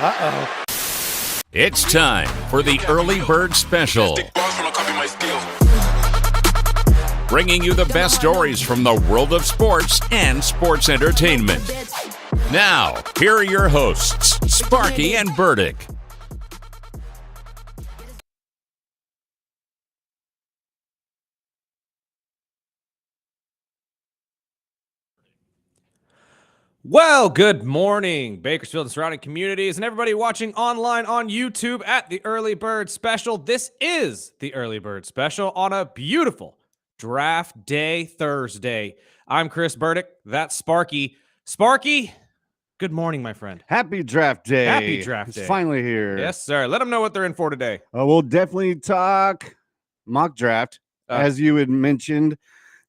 Uh-oh. It's time for the Early Bird Special. Bringing you the best stories from the world of sports and sports entertainment. Now, here are your hosts, Sparky and Burdick. Well, good morning, Bakersfield and surrounding communities, and everybody watching online on YouTube at the Early Bird Special. This is the Early Bird Special on a beautiful draft day Thursday. I'm Chris Burdick. That's Sparky. Sparky, good morning, my friend. Happy draft day. Happy draft day. It's finally here. Yes, sir. Let them know what they're in for today. We'll definitely talk mock draft, as you had mentioned.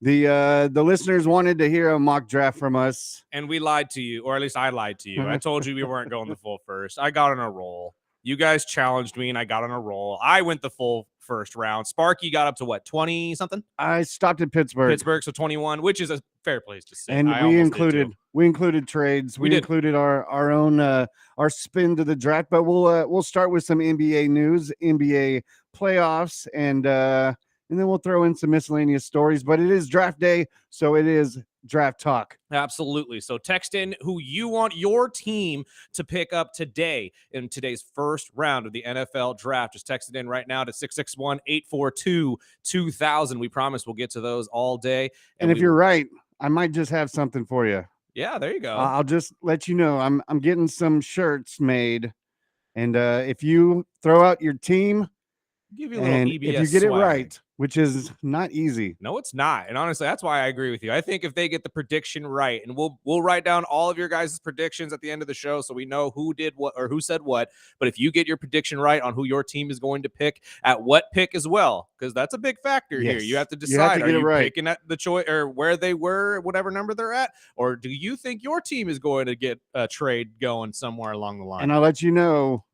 The listeners wanted to hear a mock draft from us. And we lied to you, or at least I lied to you. I told you we weren't going the full first. I got on a roll. You guys challenged me, and I got on a roll. I went the full first round. Sparky got up to what, 20-something? I stopped at Pittsburgh. So 21, which is a fair place to sit. And we included trades. We included our own our spin to the draft. But we'll start with some NBA news, NBA playoffs, and then we'll throw in some miscellaneous stories. But it is draft day, so it is draft talk. Absolutely. So text in who you want your team to pick up today in today's first round of the NFL draft. Just text it in right now to 661-842-2000. We promise we'll get to those all day. And if you're right, I might just have something for you. Yeah, there you go. I'll just let you know I'm getting some shirts made. And if you throw out your team, give you a little EBS if you get swag. it right, which is not easy. No, it's not. And honestly, that's why I agree with you. I think if they get the prediction right, and we'll write down all of your guys' predictions at the end of the show so we know who did what or who said what. But if you get your prediction right on who your team is going to pick at what pick as well, because that's a big factor here. You have to decide, are you picking at the choice or where they were, whatever number they're at, or do you think your team is going to get a trade going somewhere along the line? And I'll let you know,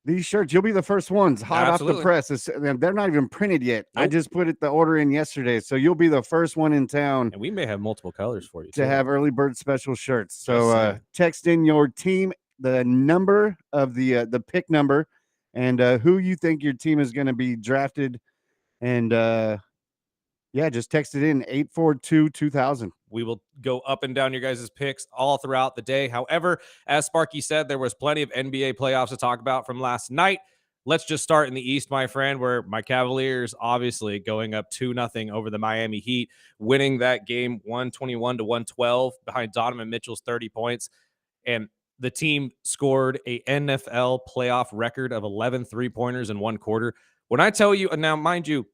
these shirts, you'll be the first ones hot off the press. They're not even printed yet. Nope. I just put the order in yesterday, so you'll be the first one in town. And we may have multiple colors for you to have early bird special shirts. So text in your team, the number of the pick number, and who you think your team is going to be drafted, and just text it in 842-2000. We will go up and down your guys' picks all throughout the day. However, as Sparky said, there was plenty of NBA playoffs to talk about from last night. Let's just start in the East, my friend, where my Cavaliers obviously going up 2-0 over the Miami Heat, winning that game 121-112 behind Donovan Mitchell's 30 points. And the team scored a NFL playoff record of 11 three-pointers in one quarter. When I tell you, and now mind you,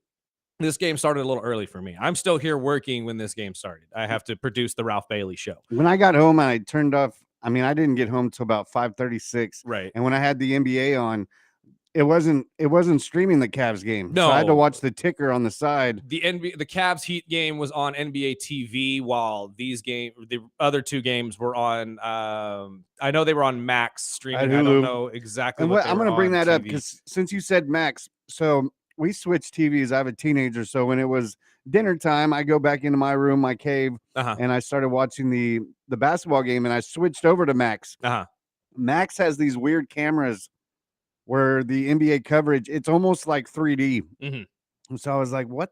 this game started a little early for me. I'm still here working when this game started. I have to produce the Ralph Bailey show. When I got home, I turned off. I didn't get home till about 5:36. Right. And when I had the NBA on, it wasn't streaming the Cavs game. No. So I had to watch the ticker on the side. The Cavs Heat game was on NBA TV, while the other two games were on. I know they were on Max streaming. I don't know exactly. And I'm going to bring that up because since you said Max, so we switched TVs. I have a teenager, so when it was dinner time, I go back into my room, my cave, and I started watching the basketball game, and I switched over to Max. Max has these weird cameras where the NBA coverage, it's almost like 3D. Mm-hmm. So I was like, what?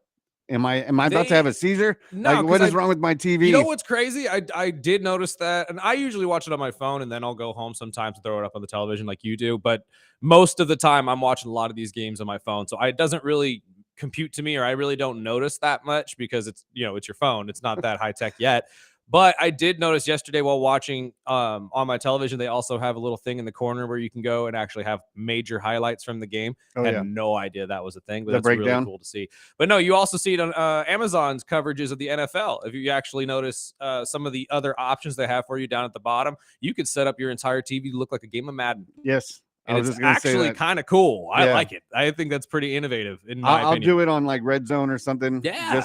Am I about to have a seizure? No, like, what is wrong with my TV? You know what's crazy? I did notice that, and I usually watch it on my phone, and then I'll go home sometimes and throw it up on the television like you do. But most of the time, I'm watching a lot of these games on my phone, so it doesn't really compute to me, or I really don't notice that much because it's your phone. It's not that high tech yet. But I did notice yesterday while watching on my television, they also have a little thing in the corner where you can go and actually have major highlights from the game. I had no idea that was a thing, but that's really cool to see. But no, you also see it on Amazon's coverages of the NFL. If you actually notice some of the other options they have for you down at the bottom, you could set up your entire TV to look like a game of Madden. Yes. And it's actually kind of cool. I like it. I think that's pretty innovative in my opinion. I'll do it on like Red Zone or something. Yeah.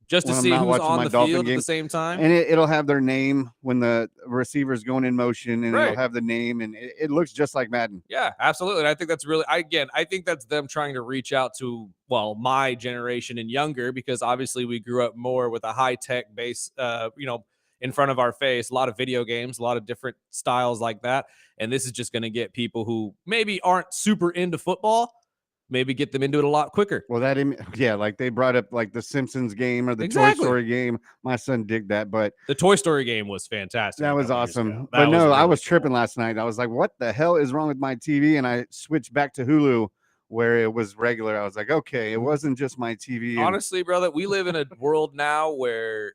Just to see who's on the field at the same time. And it'll have their name when the receiver's going in motion, and it'll have the name, and it looks just like Madden. Yeah, absolutely. And I think that's really, I think that's them trying to reach out to, my generation and younger, because obviously we grew up more with a high-tech base, in front of our face, a lot of video games, a lot of different styles like that. And this is just going to get people who maybe aren't super into football, maybe get them into it a lot quicker. Well, yeah, like they brought up like the Simpsons game or the Toy Story game. My son digged that, but the Toy Story game was fantastic. That was awesome. But no, really I was tripping last night. I was like, what the hell is wrong with my TV? And I switched back to Hulu where it was regular. I was like, okay, it wasn't just my TV. Honestly, brother, we live in a world now where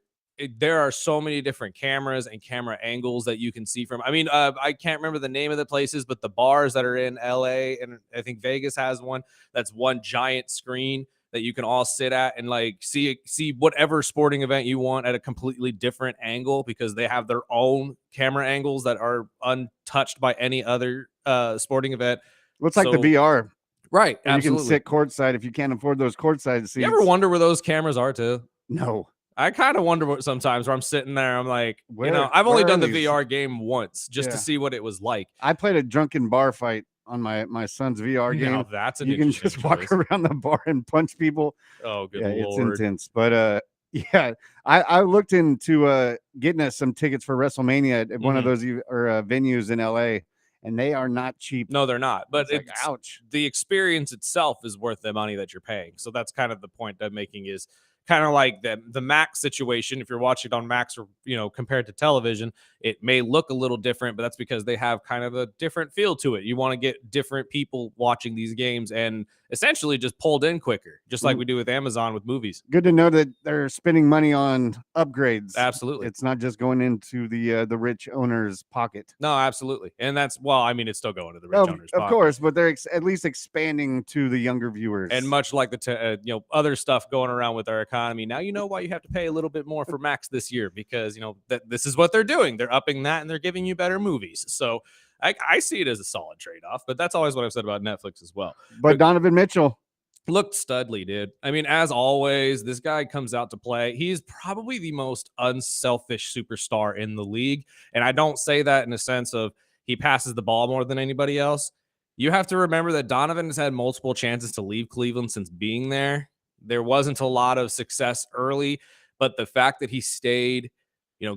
there are so many different cameras and camera angles that you can see from. I mean, I can't remember the name of the places, but the bars that are in LA and I think Vegas has one that's one giant screen that you can all sit at and like see whatever sporting event you want at a completely different angle because they have their own camera angles that are untouched by any other sporting event. Looks like the VR. Right. You can sit courtside if you can't afford those courtside seats. You ever wonder where those cameras are too? No. I kind of wonder sometimes where I'm sitting there. I'm like, I've only done the VR game once just to see what it was like. I played a drunken bar fight on my son's VR game. No, that's you can just walk around the bar and punch people. Oh, good Lord. It's intense. But yeah, I looked into getting us some tickets for WrestleMania at one of those venues in LA. And they are not cheap. No, they're not. But it's like, ouch. The experience itself is worth the money that you're paying. So that's kind of the point I'm making is kind of like the Max situation. If you're watching it on Max or, compared to television, it may look a little different, but that's because they have kind of a different feel to it. You want to get different people watching these games and essentially just pulled in quicker, just like we do with Amazon with movies. Good to know that they're spending money on upgrades. Absolutely. It's not just going into the rich owner's pocket. No, absolutely. And that's, it's still going to the rich owner's pocket. Of course, but they're at least expanding to the younger viewers. And much like the other stuff going around with our economy, now you know why you have to pay a little bit more for Max this year because, that this is what they're doing. They're upping that and they're giving you better movies. So I see it as a solid trade-off, but that's always what I've said about Netflix as well. But Donovan Mitchell looked studly, dude. I mean, as always, this guy comes out to play. He's probably the most unselfish superstar in the league. And I don't say that in a sense of he passes the ball more than anybody else. You have to remember that Donovan has had multiple chances to leave Cleveland since being there. There wasn't a lot of success early, but the fact that he stayed,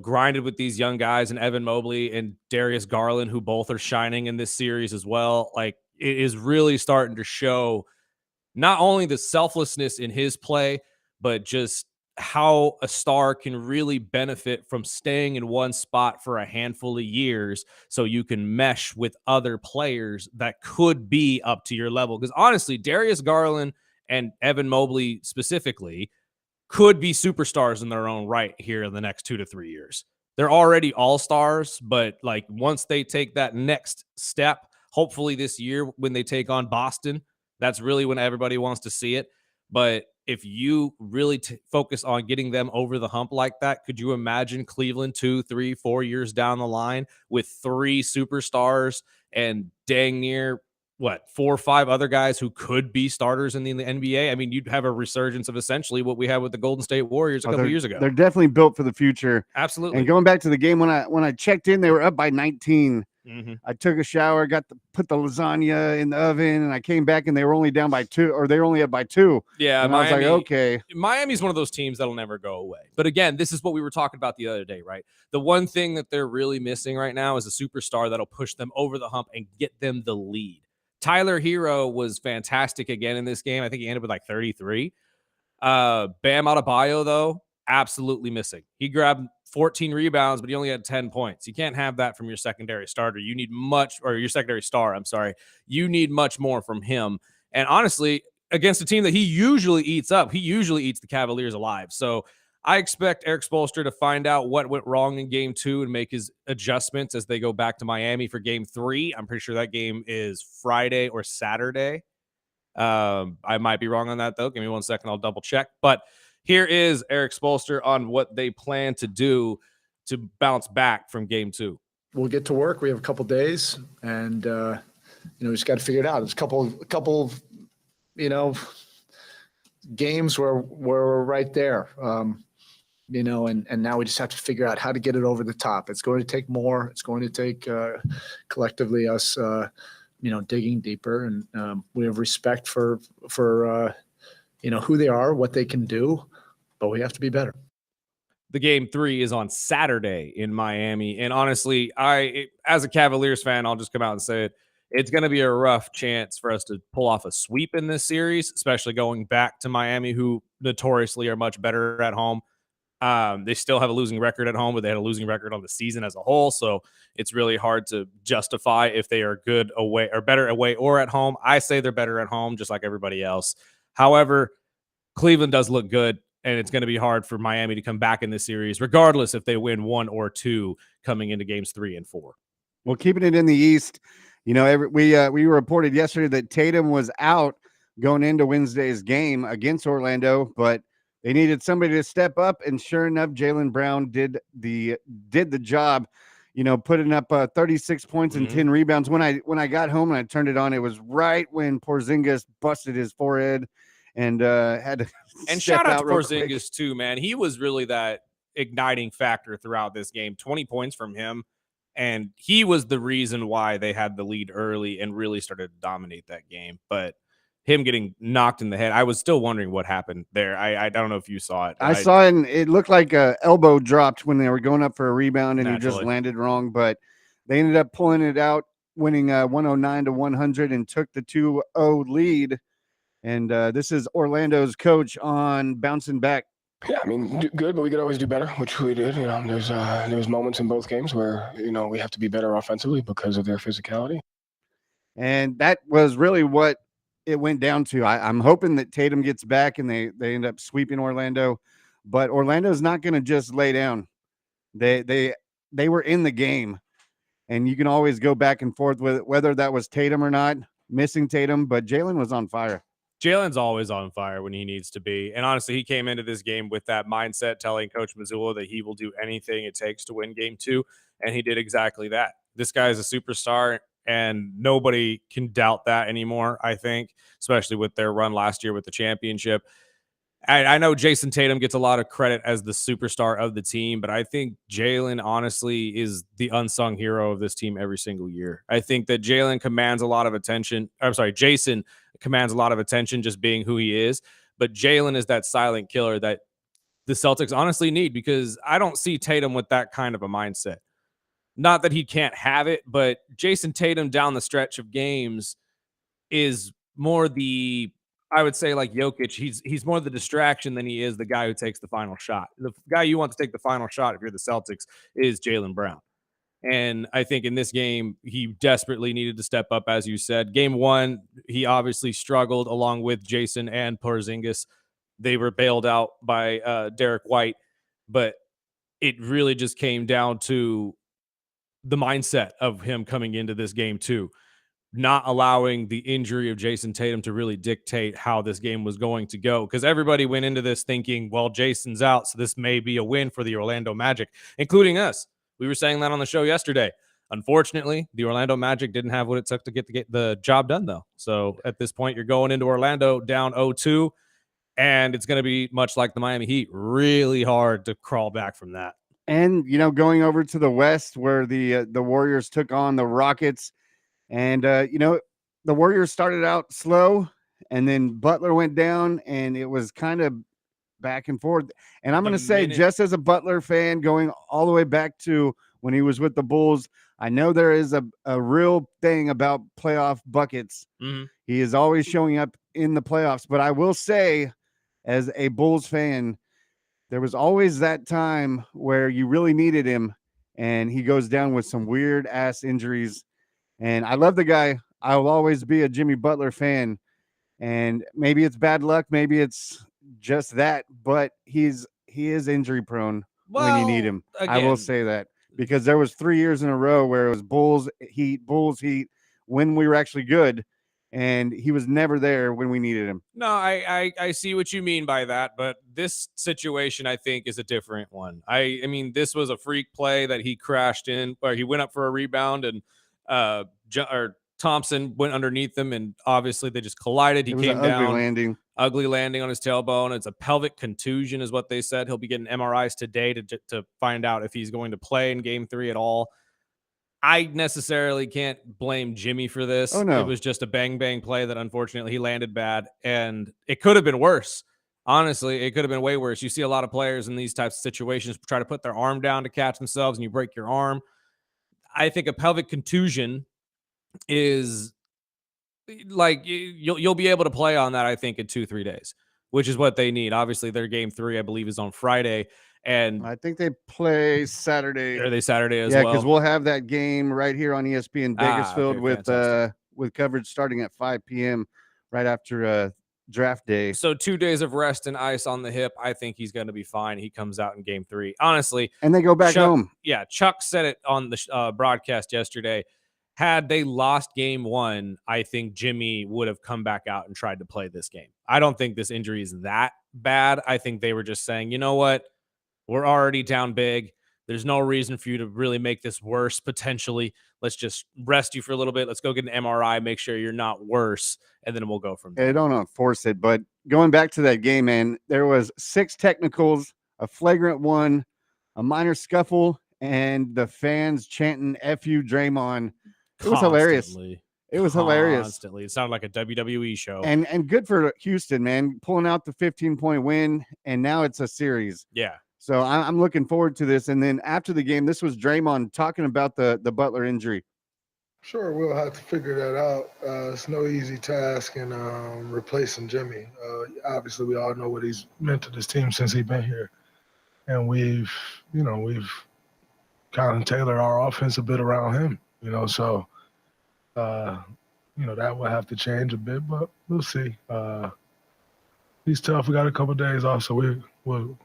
grinded with these young guys and Evan Mobley and Darius Garland, who both are shining in this series as well, like it is really starting to show not only the selflessness in his play, but just how a star can really benefit from staying in one spot for a handful of years so you can mesh with other players that could be up to your level. Because honestly, Darius Garland and Evan Mobley specifically could be superstars in their own right here in the next 2 to 3 years. They're already all-stars, but like once they take that next step, hopefully this year when they take on Boston, that's really when everybody wants to see it. But if you really focus on getting them over the hump like that, could you imagine Cleveland 2, 3, 4 years down the line with 3 superstars and dang near 4 or 5 other guys who could be starters in the NBA? I mean, you'd have a resurgence of essentially what we had with the Golden State Warriors a couple years ago. They're definitely built for the future. Absolutely. And going back to the game, when I checked in, they were up by 19. Mm-hmm. I took a shower, put the lasagna in the oven, and I came back and they were only down by 2, or they were only up by 2. Yeah, and Miami, I was like, okay. Miami's one of those teams that'll never go away. But again, this is what we were talking about the other day, right? The one thing that they're really missing right now is a superstar that'll push them over the hump and get them the lead. Tyler Hero was fantastic again in this game. I think he ended with like 33. Bam Adebayo, though, absolutely missing. He grabbed 14 rebounds, but he only had 10 points. You can't have that from your secondary starter. You need your secondary star. I'm sorry. You need much more from him. And honestly, against a team that he usually eats up, he usually eats the Cavaliers alive. So I expect Eric Spoelstra to find out what went wrong in game 2 and make his adjustments as they go back to Miami for game 3. I'm pretty sure that game is Friday or Saturday. I might be wrong on that, though. Give me 1 second. I'll double check. But here is Eric Spoelstra on what they plan to do to bounce back from game 2. We'll get to work. We have a couple days, and we just got to figure it out. There's a couple, games where we're right there, and now we just have to figure out how to get it over the top. It's going to take more. It's going to take collectively us, digging deeper, and we have respect for who they are, what they can do, but we have to be better. The game 3 is on Saturday in Miami. And honestly, as a Cavaliers fan, I'll just come out and say it. It's going to be a rough chance for us to pull off a sweep in this series, especially going back to Miami, who notoriously are much better at home. They still have a losing record at home, but they had a losing record on the season as a whole. So it's really hard to justify if they are good away or better away or at home. I say they're better at home, just like everybody else. However, Cleveland does look good, and it's going to be hard for Miami to come back in this series, regardless if they win 1 or 2 coming into games 3 and 4. Well, keeping it in the East, we reported yesterday that Tatum was out going into Wednesday's game against Orlando, but they needed somebody to step up, and sure enough, Jaylen Brown did the job. Putting up 36 points and 10 rebounds. When I got home and I turned it on, it was right when Porzingis busted his forehead and had to and shout out to Porzingis too, man. He was really that igniting factor throughout this game. 20 points from him, and he was the reason why they had the lead early and really started to dominate that game. But him getting knocked in the head, I was still wondering what happened there. I don't know if you saw it. I saw it, and it looked like a elbow dropped when they were going up for a rebound, and he just landed wrong. But they ended up pulling it out, winning 109-100, and took the 2-0 lead. And this is Orlando's coach on bouncing back. Yeah, I mean, good, but we could always do better, which we did. There was moments in both games where we have to be better offensively because of their physicality. And that was really what it went down to. I'm hoping that Tatum gets back and they end up sweeping Orlando, but Orlando's not going to just lay down. They were in the game, and you can always go back and forth with it, whether that was Tatum or not, missing Tatum, but Jaylen was on fire. Jalen's always on fire when he needs to be. And honestly, he came into this game with that mindset, telling Coach Mazzulla that he will do anything it takes to win game 2. And he did exactly that. This guy is a superstar, and nobody can doubt that anymore, I think, especially with their run last year with the championship. I know Jason Tatum gets a lot of credit as the superstar of the team, but I think Jaylen honestly is the unsung hero of this team every single year. I think that Jaylen commands a lot of attention. I'm sorry, Jason commands a lot of attention just being who he is, but Jaylen is that silent killer that the Celtics honestly need, because I don't see Tatum with that kind of a mindset. Not that he can't have it, but Jason Tatum down the stretch of games is more I would say like Jokic, he's more the distraction than he is the guy who takes the final shot. The guy you want to take the final shot if you're the Celtics is Jaylen Brown. And I think in this game, he desperately needed to step up, as you said. Game 1, he obviously struggled along with Jason and Porzingis. They were bailed out by Derek White, but it really just came down to the mindset of him coming into this game too. Not allowing the injury of Jason Tatum to really dictate how this game was going to go, because everybody went into this thinking, well, Jason's out, so this may be a win for the Orlando Magic, including us. We were saying that on the show yesterday. Unfortunately, the Orlando Magic didn't have what it took to get the job done, though. So at this point, you're going into Orlando down 0-2, and it's going to be much like the Miami Heat, really hard to crawl back from that. And, going over to the West where the Warriors took on the Rockets. And, the Warriors started out slow, and then Butler went down, and it was kind of back and forth. And I'm going to say, just as a Butler fan, going all the way back to when he was with the Bulls, I know there is a real thing about playoff buckets. Mm-hmm. He is always showing up in the playoffs. But I will say, as a Bulls fan, there was always that time where you really needed him, and he goes down with some weird-ass injuries. And I love the guy. I will always be a Jimmy Butler fan. And maybe it's bad luck. Maybe it's just that. But he is injury prone when you need him. Again, I will say that. Because there was 3 years in a row where it was Bulls, Heat, when we were actually good. And he was never there when we needed him. No, I see what you mean by that. But this situation, I think, is a different one. I mean, this was a freak play that he crashed in, or he went up for a rebound, and Thompson went underneath him, and obviously they just collided. He came down, ugly landing on his tailbone. It's a pelvic contusion is what they said. He'll be getting MRIs today to find out if he's going to play in game 3 at all. I necessarily can't blame Jimmy for this. Oh, no. It was just a bang play that unfortunately he landed bad, and it could have been worse. Honestly, it could have been way worse. You see a lot of players in these types of situations try to put their arm down to catch themselves and you break your arm. I think a pelvic contusion is like you'll be able to play on that, I think, in 2-3 days, which is what they need. Obviously, their game 3, I believe, is on Friday. And I think they play Saturday. are they Saturday as Yeah, well? because we'll have that game right here on ESPN Bakersfield Okay, with coverage starting at 5 p.m. right after draft day. So 2 days of rest and ice on the hip. I think he's going to be fine. He comes out in game 3. Honestly, and they go back home. Yeah, Chuck said it on the broadcast yesterday. Had they lost game 1, I think Jimmy would have come back out and tried to play this game. I don't think this injury is that bad. I think they were just saying, you know what? We're already down big. There's no reason for you to really make this worse potentially. Let's just rest you for a little bit. Let's go get an MRI, make sure you're not worse, and then we'll go from there. I don't force it, but going back to that game, man, there was 6 technicals, a flagrant 1, a minor scuffle, and the fans chanting "F you, Draymond." It was hilarious. It was hilarious. Constantly. It sounded like a WWE show. And good for Houston, man, pulling out the 15-point win, and now it's a series. Yeah. So I'm looking forward to this. And then after the game, this was Draymond talking about the Butler injury. Sure, we'll have to figure that out. It's no easy task in replacing Jimmy. Obviously, we all know what he's meant to this team since he's been here. And we've kind of tailored our offense a bit around him, so that will have to change a bit, but we'll see. He's tough. We got a couple of days off, so we'll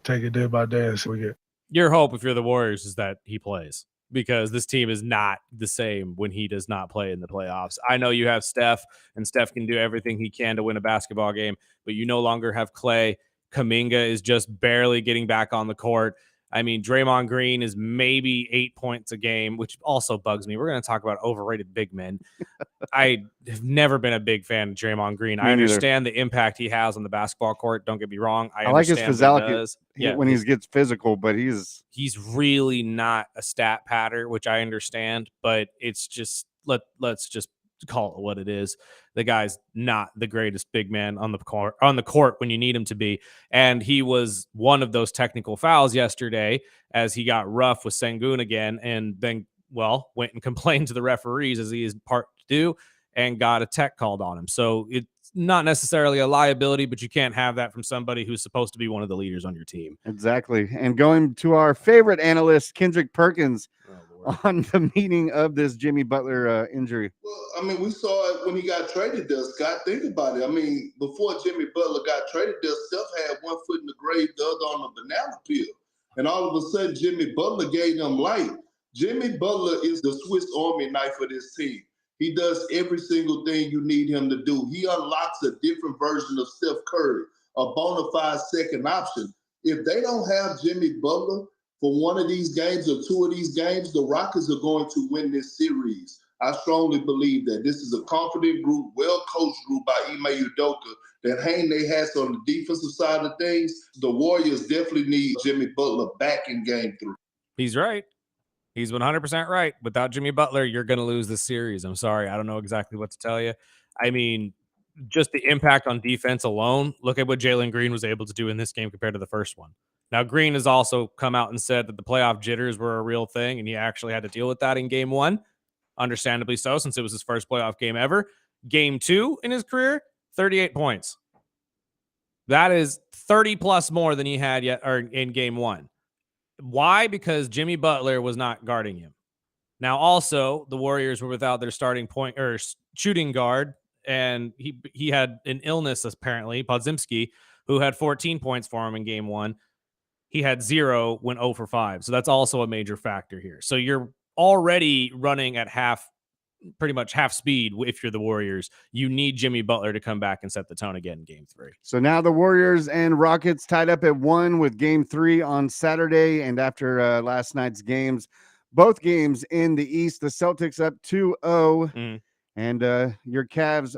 take it day by day and see what we get. Your hope, if you're the Warriors, is that he plays, because this team is not the same when he does not play in the playoffs. I know you have Steph, and Steph can do everything he can to win a basketball game, but you no longer have Clay. Kuminga is just barely getting back on the court. I mean, Draymond Green is maybe 8 points a game, which also bugs me. We're going to talk about overrated big men. I have never been a big fan of Draymond Green. I understand the impact he has on the basketball court. Don't get me wrong. I like his physicality when he gets physical, but he's really not a stat patter, which I understand, but it's just let's just call it what it is. The guy's not the greatest big man on the court when you need him to be. And he was one of those technical fouls yesterday as he got rough with Sengun again, and then, went and complained to the referees, as he is part to do, and got a tech called on him. So it's not necessarily a liability, but you can't have that from somebody who's supposed to be one of the leaders on your team. Exactly. And going to our favorite analyst, Kendrick Perkins, on the meaning of this Jimmy Butler injury. Well, I mean, we saw it when he got traded there, Scott. Think about it. I mean, before Jimmy Butler got traded there, Steph had one foot in the grave, the other on the banana peel. And all of a sudden, Jimmy Butler gave them light. Jimmy Butler is the Swiss Army knife for this team. He does every single thing you need him to do. He unlocks a different version of Steph Curry, a bona fide second option. If they don't have Jimmy Butler for one of these games or two of these games, the Rockets are going to win this series. I strongly believe that. This is a confident group, well-coached group by Ime Udoka that hang their hats on the defensive side of things. The Warriors definitely need Jimmy Butler back in game 3. He's right. He's 100% right. Without Jimmy Butler, you're going to lose this series. I'm sorry. I don't know exactly what to tell you. I mean, just the impact on defense alone, look at what Jalen Green was able to do in this game compared to the first one. Now, Green has also come out and said that the playoff jitters were a real thing, and he actually had to deal with that in game 1. Understandably so, since it was his first playoff game ever. Game 2 in his career, 38 points. That is 30 plus more than he had in game 1. Why? Because Jimmy Butler was not guarding him. Now, also, the Warriors were without their starting point or shooting guard, and he had an illness, apparently, Podziemski, who had 14 points for him in game 1. He had 0, went 0 for 5. So that's also a major factor here. So you're already running at pretty much half speed. If you're the Warriors, you need Jimmy Butler to come back and set the tone again in game 3. So now the Warriors and Rockets tied up at 1 with game 3 on Saturday. And after last night's games, both games in the East, the Celtics up 2-0 and your Cavs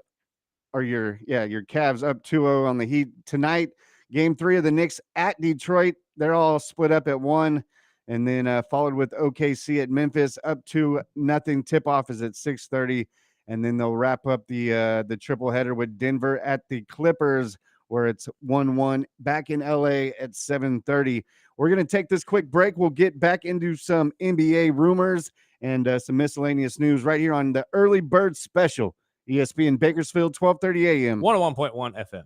up 2-0 on the Heat tonight. Game 3 of the Knicks at Detroit. They're all split up at 1, and then followed with OKC at Memphis up 2-0. Tip-off is at 6:30, and then they'll wrap up the triple header with Denver at the Clippers where it's 1-1 back in LA at 7:30. We're going to take this quick break. We'll get back into some NBA rumors and some miscellaneous news right here on the Early Bird Special, ESPN Bakersfield, 12:30 a.m. 101.1 FM.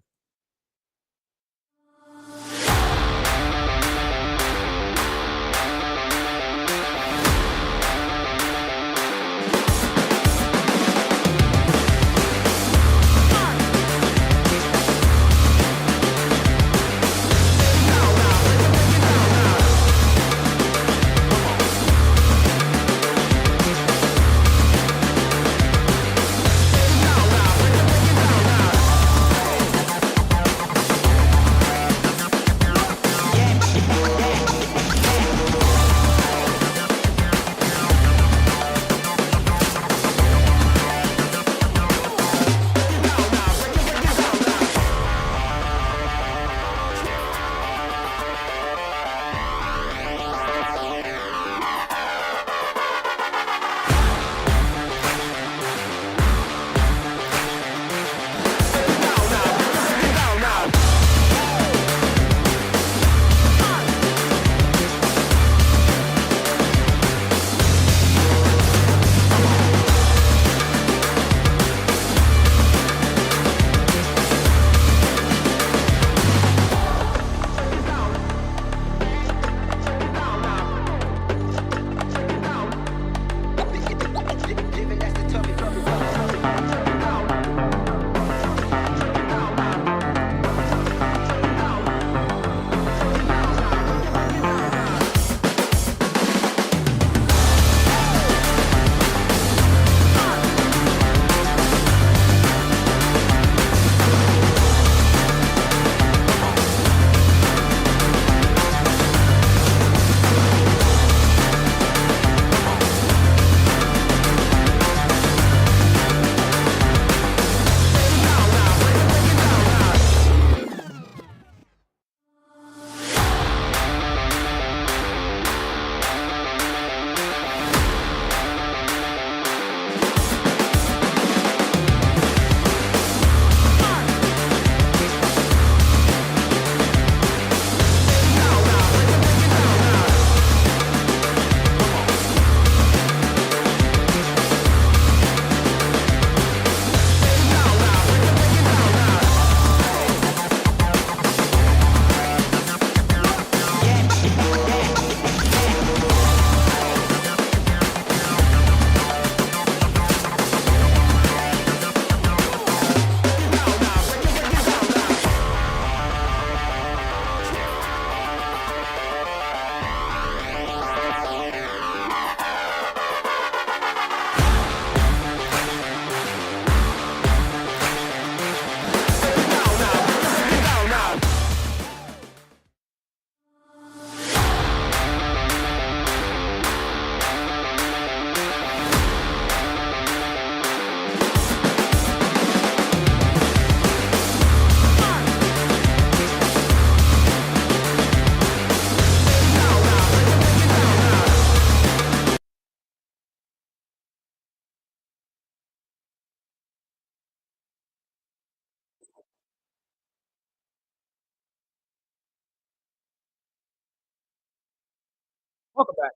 Welcome back.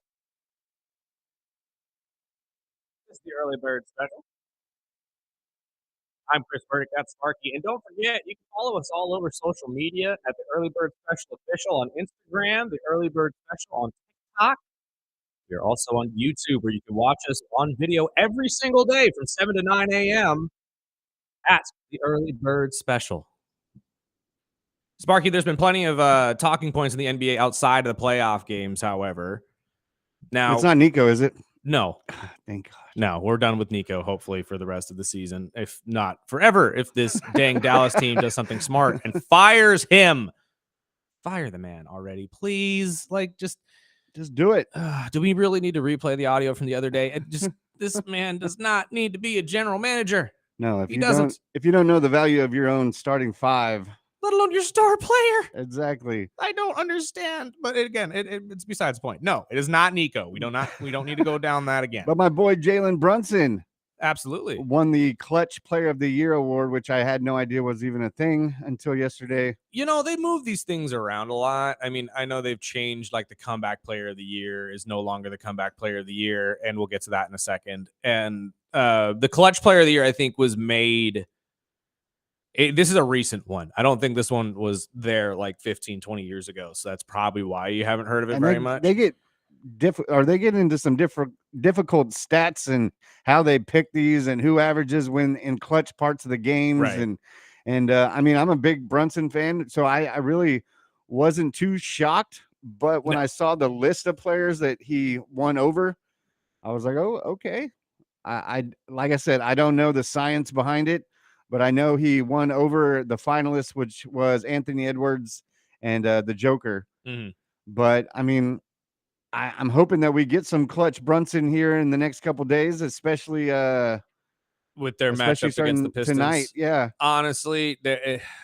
This is the Early Bird Special. I'm Chris Burdick, that's Sparky. And don't forget, you can follow us all over social media at the Early Bird Special Official on Instagram, the Early Bird Special on TikTok. We're also on YouTube, where you can watch us on video every single day from 7 to 9 a.m. at the Early Bird Special. Sparky, there's been plenty of talking points in the NBA outside of the playoff games, however. Now, it's not Nico, is it? No. Thank God. No, we're done with Nico, hopefully, for the rest of the season. If not forever, if this dang Dallas team does something smart and fires him. Fire the man already, please. Like, just do it. Do we really need to replay the audio from the other day? And just this man does not need to be a general manager. No, if he you doesn't. If you don't know the value of your own starting five, let alone your star player. Exactly. I don't understand. But again, it's besides the point. No, it is not Nico. We don't need to go down that again. But my boy Jalen Brunson. Absolutely. Won the Clutch Player of the Year award, which I had no idea was even a thing until yesterday. You know, they move these things around a lot. I mean, I know they've changed, like the Comeback Player of the Year is no longer the Comeback Player of the Year, and we'll get to that in a second. And the Clutch Player of the Year, I think, was made. This is a recent one. I don't think this one was there like 15, 20 years ago. So that's probably why you haven't heard of it And very much. They get they get into some difficult stats and how they pick these and who averages when in clutch parts of the games. Right. And I mean, I'm a big Brunson fan, so I really wasn't too shocked. But when I saw the list of players that he won over, I was like, oh, okay. I like I said, I don't know the science behind it, but I know he won over the finalists, which was Anthony Edwards and the Joker. Mm-hmm. But I mean, I'm hoping that we get some clutch Brunson here in the next couple days, especially with their matchup against the Pistons tonight. Yeah, honestly,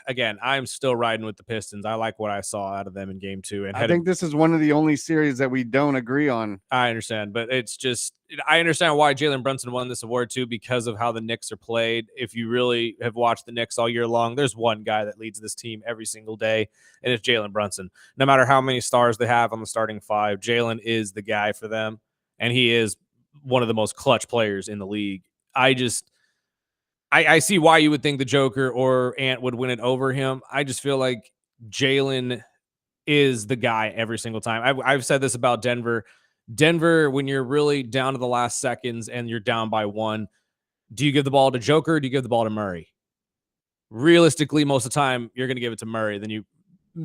again, I'm still riding with the Pistons. I like what I saw out of them in game 2. And I think this is one of the only series that we don't agree on. I understand, but it's just, I understand why Jalen Brunson won this award too, because of how the Knicks are played. If you really have watched the Knicks all year long, there's one guy that leads this team every single day, and it's Jalen Brunson. No matter how many stars they have on the starting 5, Jalen is the guy for them, and he is one of the most clutch players in the league. I see why you would think the Joker or Ant would win it over him. I just feel like Jalen is the guy every single time. I've said this about Denver. Denver, when you're really down to the last seconds and you're down by 1, do you give the ball to Joker or do you give the ball to Murray? Realistically, most of the time, you're going to give it to Murray. Then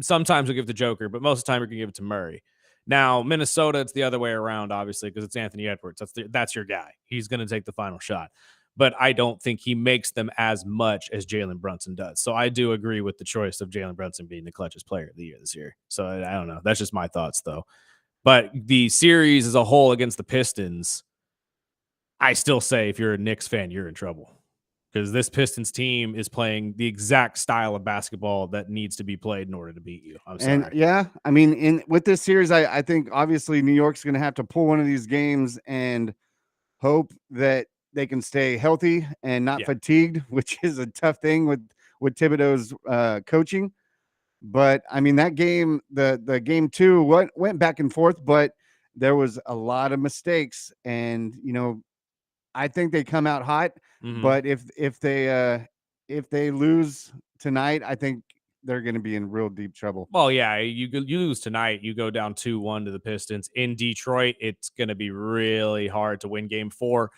sometimes you'll give it to Joker, but most of the time, you're going to give it to Murray. Now, Minnesota, it's the other way around, obviously, because it's Anthony Edwards. That's your guy. He's going to take the final shot. But I don't think he makes them as much as Jalen Brunson does. So I do agree with the choice of Jalen Brunson being the clutchest player of the year this year. So I don't know. That's just my thoughts, though. But the series as a whole against the Pistons, I still say if you're a Knicks fan, you're in trouble. Because this Pistons team is playing the exact style of basketball that needs to be played in order to beat you. I'm sorry. And yeah, I mean, with this series, I think obviously New York's going to have to pull one of these games and hope that they can stay healthy and not fatigued, which is a tough thing with Thibodeau's coaching. But I mean, that game, the game 2, went back and forth, but there was a lot of mistakes, and I think they come out hot. Mm-hmm. But if they lose tonight, I think they're going to be in real deep trouble. Well, yeah, you lose tonight, you go down 2-1 to the Pistons in Detroit. It's going to be really hard to win game 4.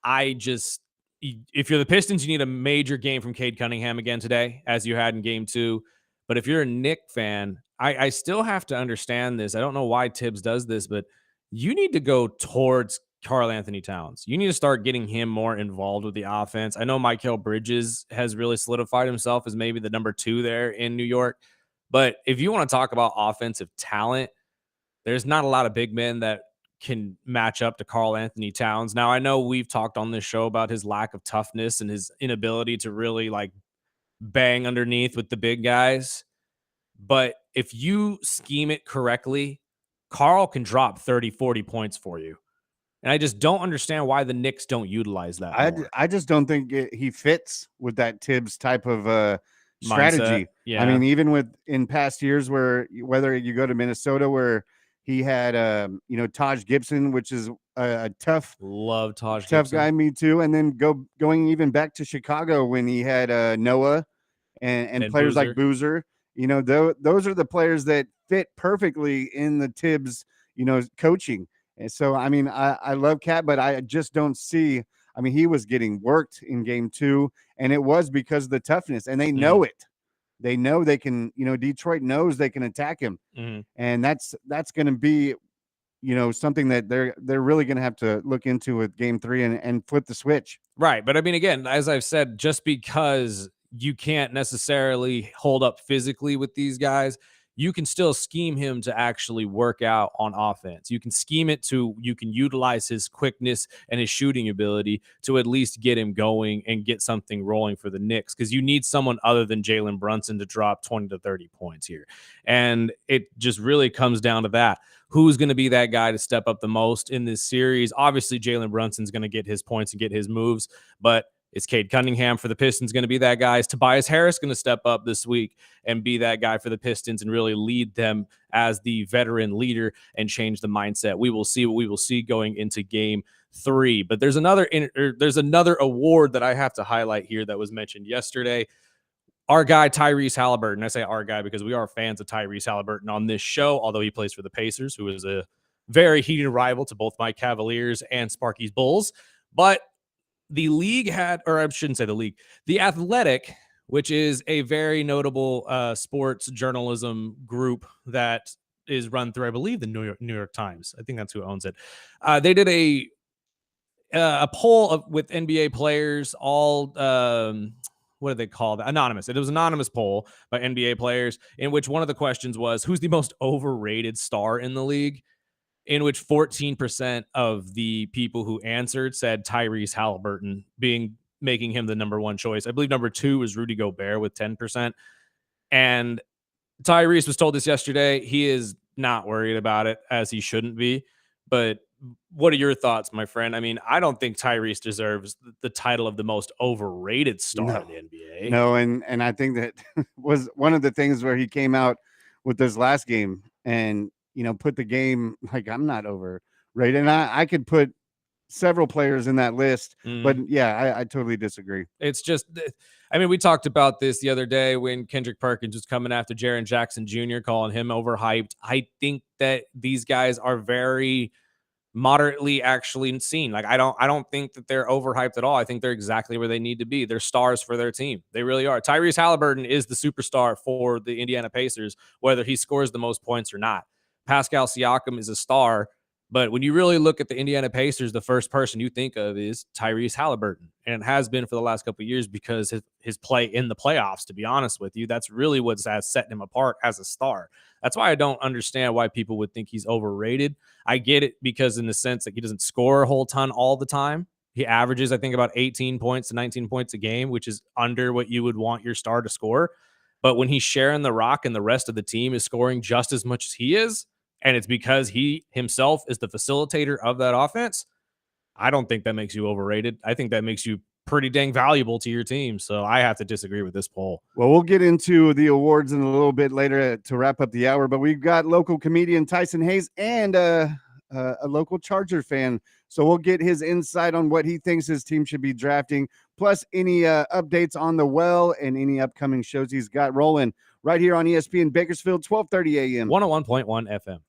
If you're the Pistons, you need a major game from Cade Cunningham again today, as you had in game 2. But if you're a Knick fan, I still have to understand this. I don't know why Tibbs does this, but you need to go towards Karl Anthony Towns. You need to start getting him more involved with the offense. I know Mikal Bridges has really solidified himself as maybe the number 2 there in New York. But if you want to talk about offensive talent, there's not a lot of big men that can match up to Karl Anthony Towns. Now, I know we've talked on this show about his lack of toughness and his inability to really like bang underneath with the big guys. But if you scheme it correctly, Karl can drop 30, 40 points for you. And I just don't understand why the Knicks don't utilize that. I just don't think he fits with that Tibbs type of strategy. Yeah. I mean, even in past years whether you go to Minnesota where he had Taj Gibson, which is a tough Gibson. Guy, me too. And then going even back to Chicago when he had Noah and players Boozer. like Boozer. Those are the players that fit perfectly in the Tibbs coaching. And so I mean, I love Cat, but I just don't see. I mean, he was getting worked in game 2, and it was because of the toughness, and they know it. They know they can, Detroit knows they can attack him. Mm-hmm. And that's going to be, something that they're really going to have to look into with game 3 and flip the switch. Right. But I mean, again, as I've said, just because you can't necessarily hold up physically with these guys, you can still scheme him to actually work out on offense. You can scheme it to, you can utilize his quickness and his shooting ability to at least get him going and get something rolling for the Knicks, because you need someone other than Jalen Brunson to drop 20 to 30 points here. And it just really comes down to that. Who's going to be that guy to step up the most in this series? Obviously, Jalen Brunson's going to get his points and get his moves, but is Cade Cunningham for the Pistons going to be that guy? Is Tobias Harris going to step up this week and be that guy for the Pistons and really lead them as the veteran leader and change the mindset? We will see what we will see going into game 3. But there's another award that I have to highlight here that was mentioned yesterday. Our guy, Tyrese Halliburton. I say our guy because we are fans of Tyrese Halliburton on this show, although he plays for the Pacers, who is a very heated rival to both my Cavaliers and Sparky's Bulls. But the league had, or I shouldn't say the league, The Athletic, which is a very notable sports journalism group that is run through, I believe, the New York Times. I think that's who owns it. They did a poll with NBA players, all what do they call that? Anonymous. It was an anonymous poll by NBA players, in which one of the questions was, who's the most overrated star in the league? In which 14% of the people who answered said Tyrese Halliburton, making him the number 1 choice. I believe number 2 was Rudy Gobert with 10%. And Tyrese was told this yesterday. He is not worried about it, as he shouldn't be. But what are your thoughts, my friend? I mean, I don't think Tyrese deserves the title of the most overrated star in the NBA. No, and I think that was one of the things where he came out with this last game and, put the game like, I'm not overrated. And I could put several players in that list, but yeah, I totally disagree. It's just, I mean, we talked about this the other day when Kendrick Perkins was coming after Jaren Jackson Jr., calling him overhyped. I think that these guys are very moderately actually seen. Like, I don't think that they're overhyped at all. I think they're exactly where they need to be. They're stars for their team. They really are. Tyrese Halliburton is the superstar for the Indiana Pacers, whether he scores the most points or not. Pascal Siakam is a star, but when you really look at the Indiana Pacers, the first person you think of is Tyrese Halliburton, and it has been for the last couple of years because his play in the playoffs, to be honest with you, that's really what has set him apart as a star. That's why I don't understand why people would think he's overrated. I get it, because in the sense that he doesn't score a whole ton all the time. He averages, I think, about 18 points to 19 points a game, which is under what you would want your star to score. But when he's sharing the rock and the rest of the team is scoring just as much as he is, and it's because he himself is the facilitator of that offense, I don't think that makes you overrated. I think that makes you pretty dang valuable to your team. So I have to disagree with this poll. Well, we'll get into the awards in a little bit later to wrap up the hour, but we've got local comedian Tyson Hayes and a local Charger fan. So we'll get his insight on what he thinks his team should be drafting, plus any updates on the well and any upcoming shows he's got rolling right here on ESPN Bakersfield, 1230 a.m. 101.1 FM.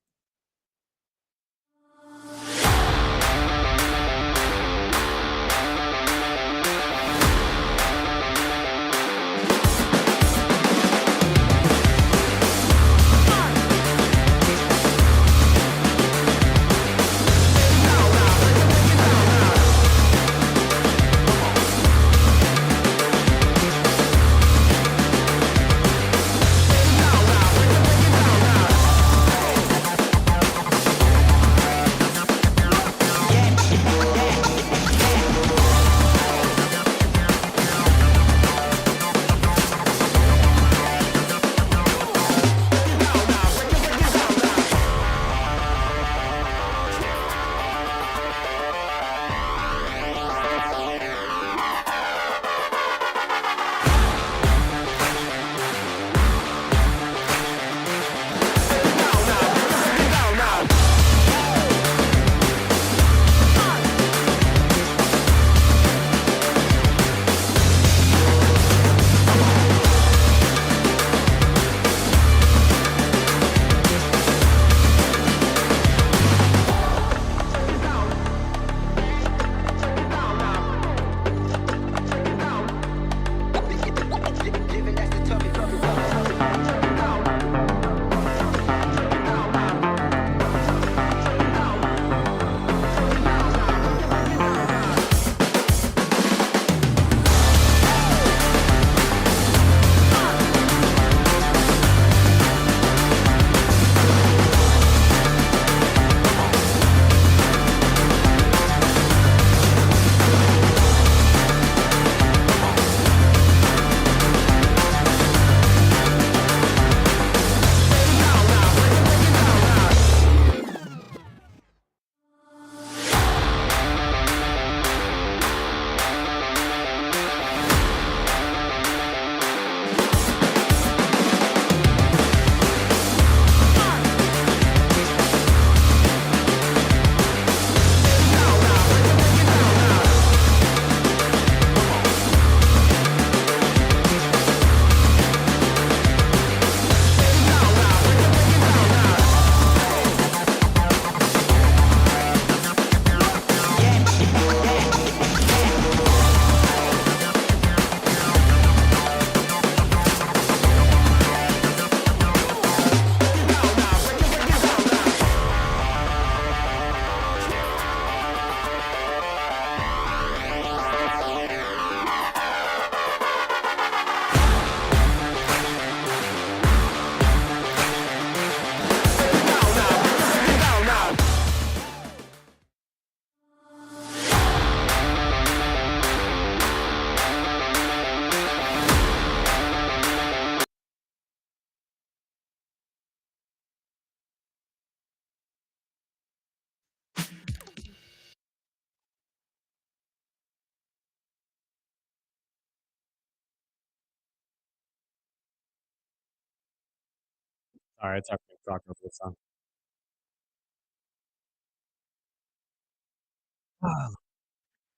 All right, talk over this song.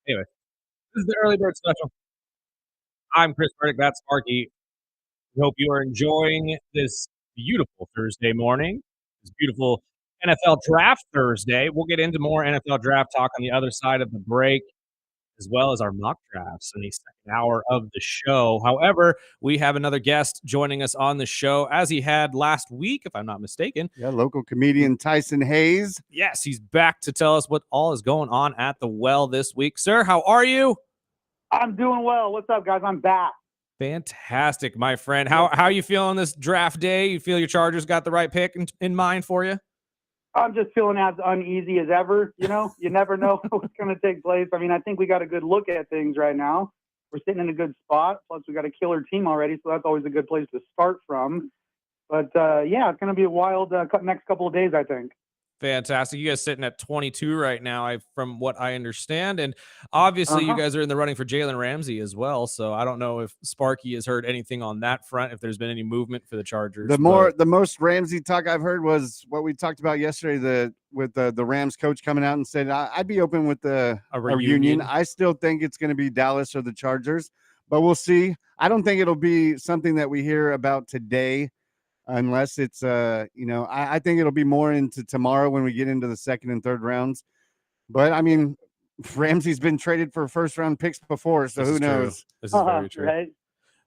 Anyway, this is the early bird special. I'm Chris Burdick. That's Sparky. We hope you are enjoying this beautiful Thursday morning, this beautiful NFL Draft Thursday. We'll get into more NFL draft talk on the other side of the break, as well as our mock drafts in the second hour of the show. However, we have another guest joining us on the show, as he had last week, if I'm not mistaken. Yeah, local comedian Tyson Hayes. Yes, he's back to tell us what all is going on at the Well this week. Sir, how are you? I'm doing well. What's up, guys? I'm back. Fantastic, my friend. How are you feeling this draft day? You feel your Chargers got the right pick in mind for you? I'm just feeling as uneasy as ever. You know, you never know what's going to take place. I mean, I think we got a good look at things right now. We're sitting in a good spot. Plus, we got a killer team already, so that's always a good place to start from. But, yeah, it's going to be a wild next couple of days, I think. Fantastic. You guys sitting at 22 right now, from what I understand. And obviously, you guys are in the running for Jalen Ramsey as well. So I don't know if Sparky has heard anything on that front, if there's been any movement for the Chargers. The most Ramsey talk I've heard was what we talked about yesterday, with the Rams coach coming out and said, I'd be open with a reunion. I still think it's going to be Dallas or the Chargers, but we'll see. I don't think it'll be something that we hear about today, unless it's I think it'll be more into tomorrow when we get into the second and third rounds. But I mean, Ramsey's been traded for first round picks before, so who knows? This is very true. Right?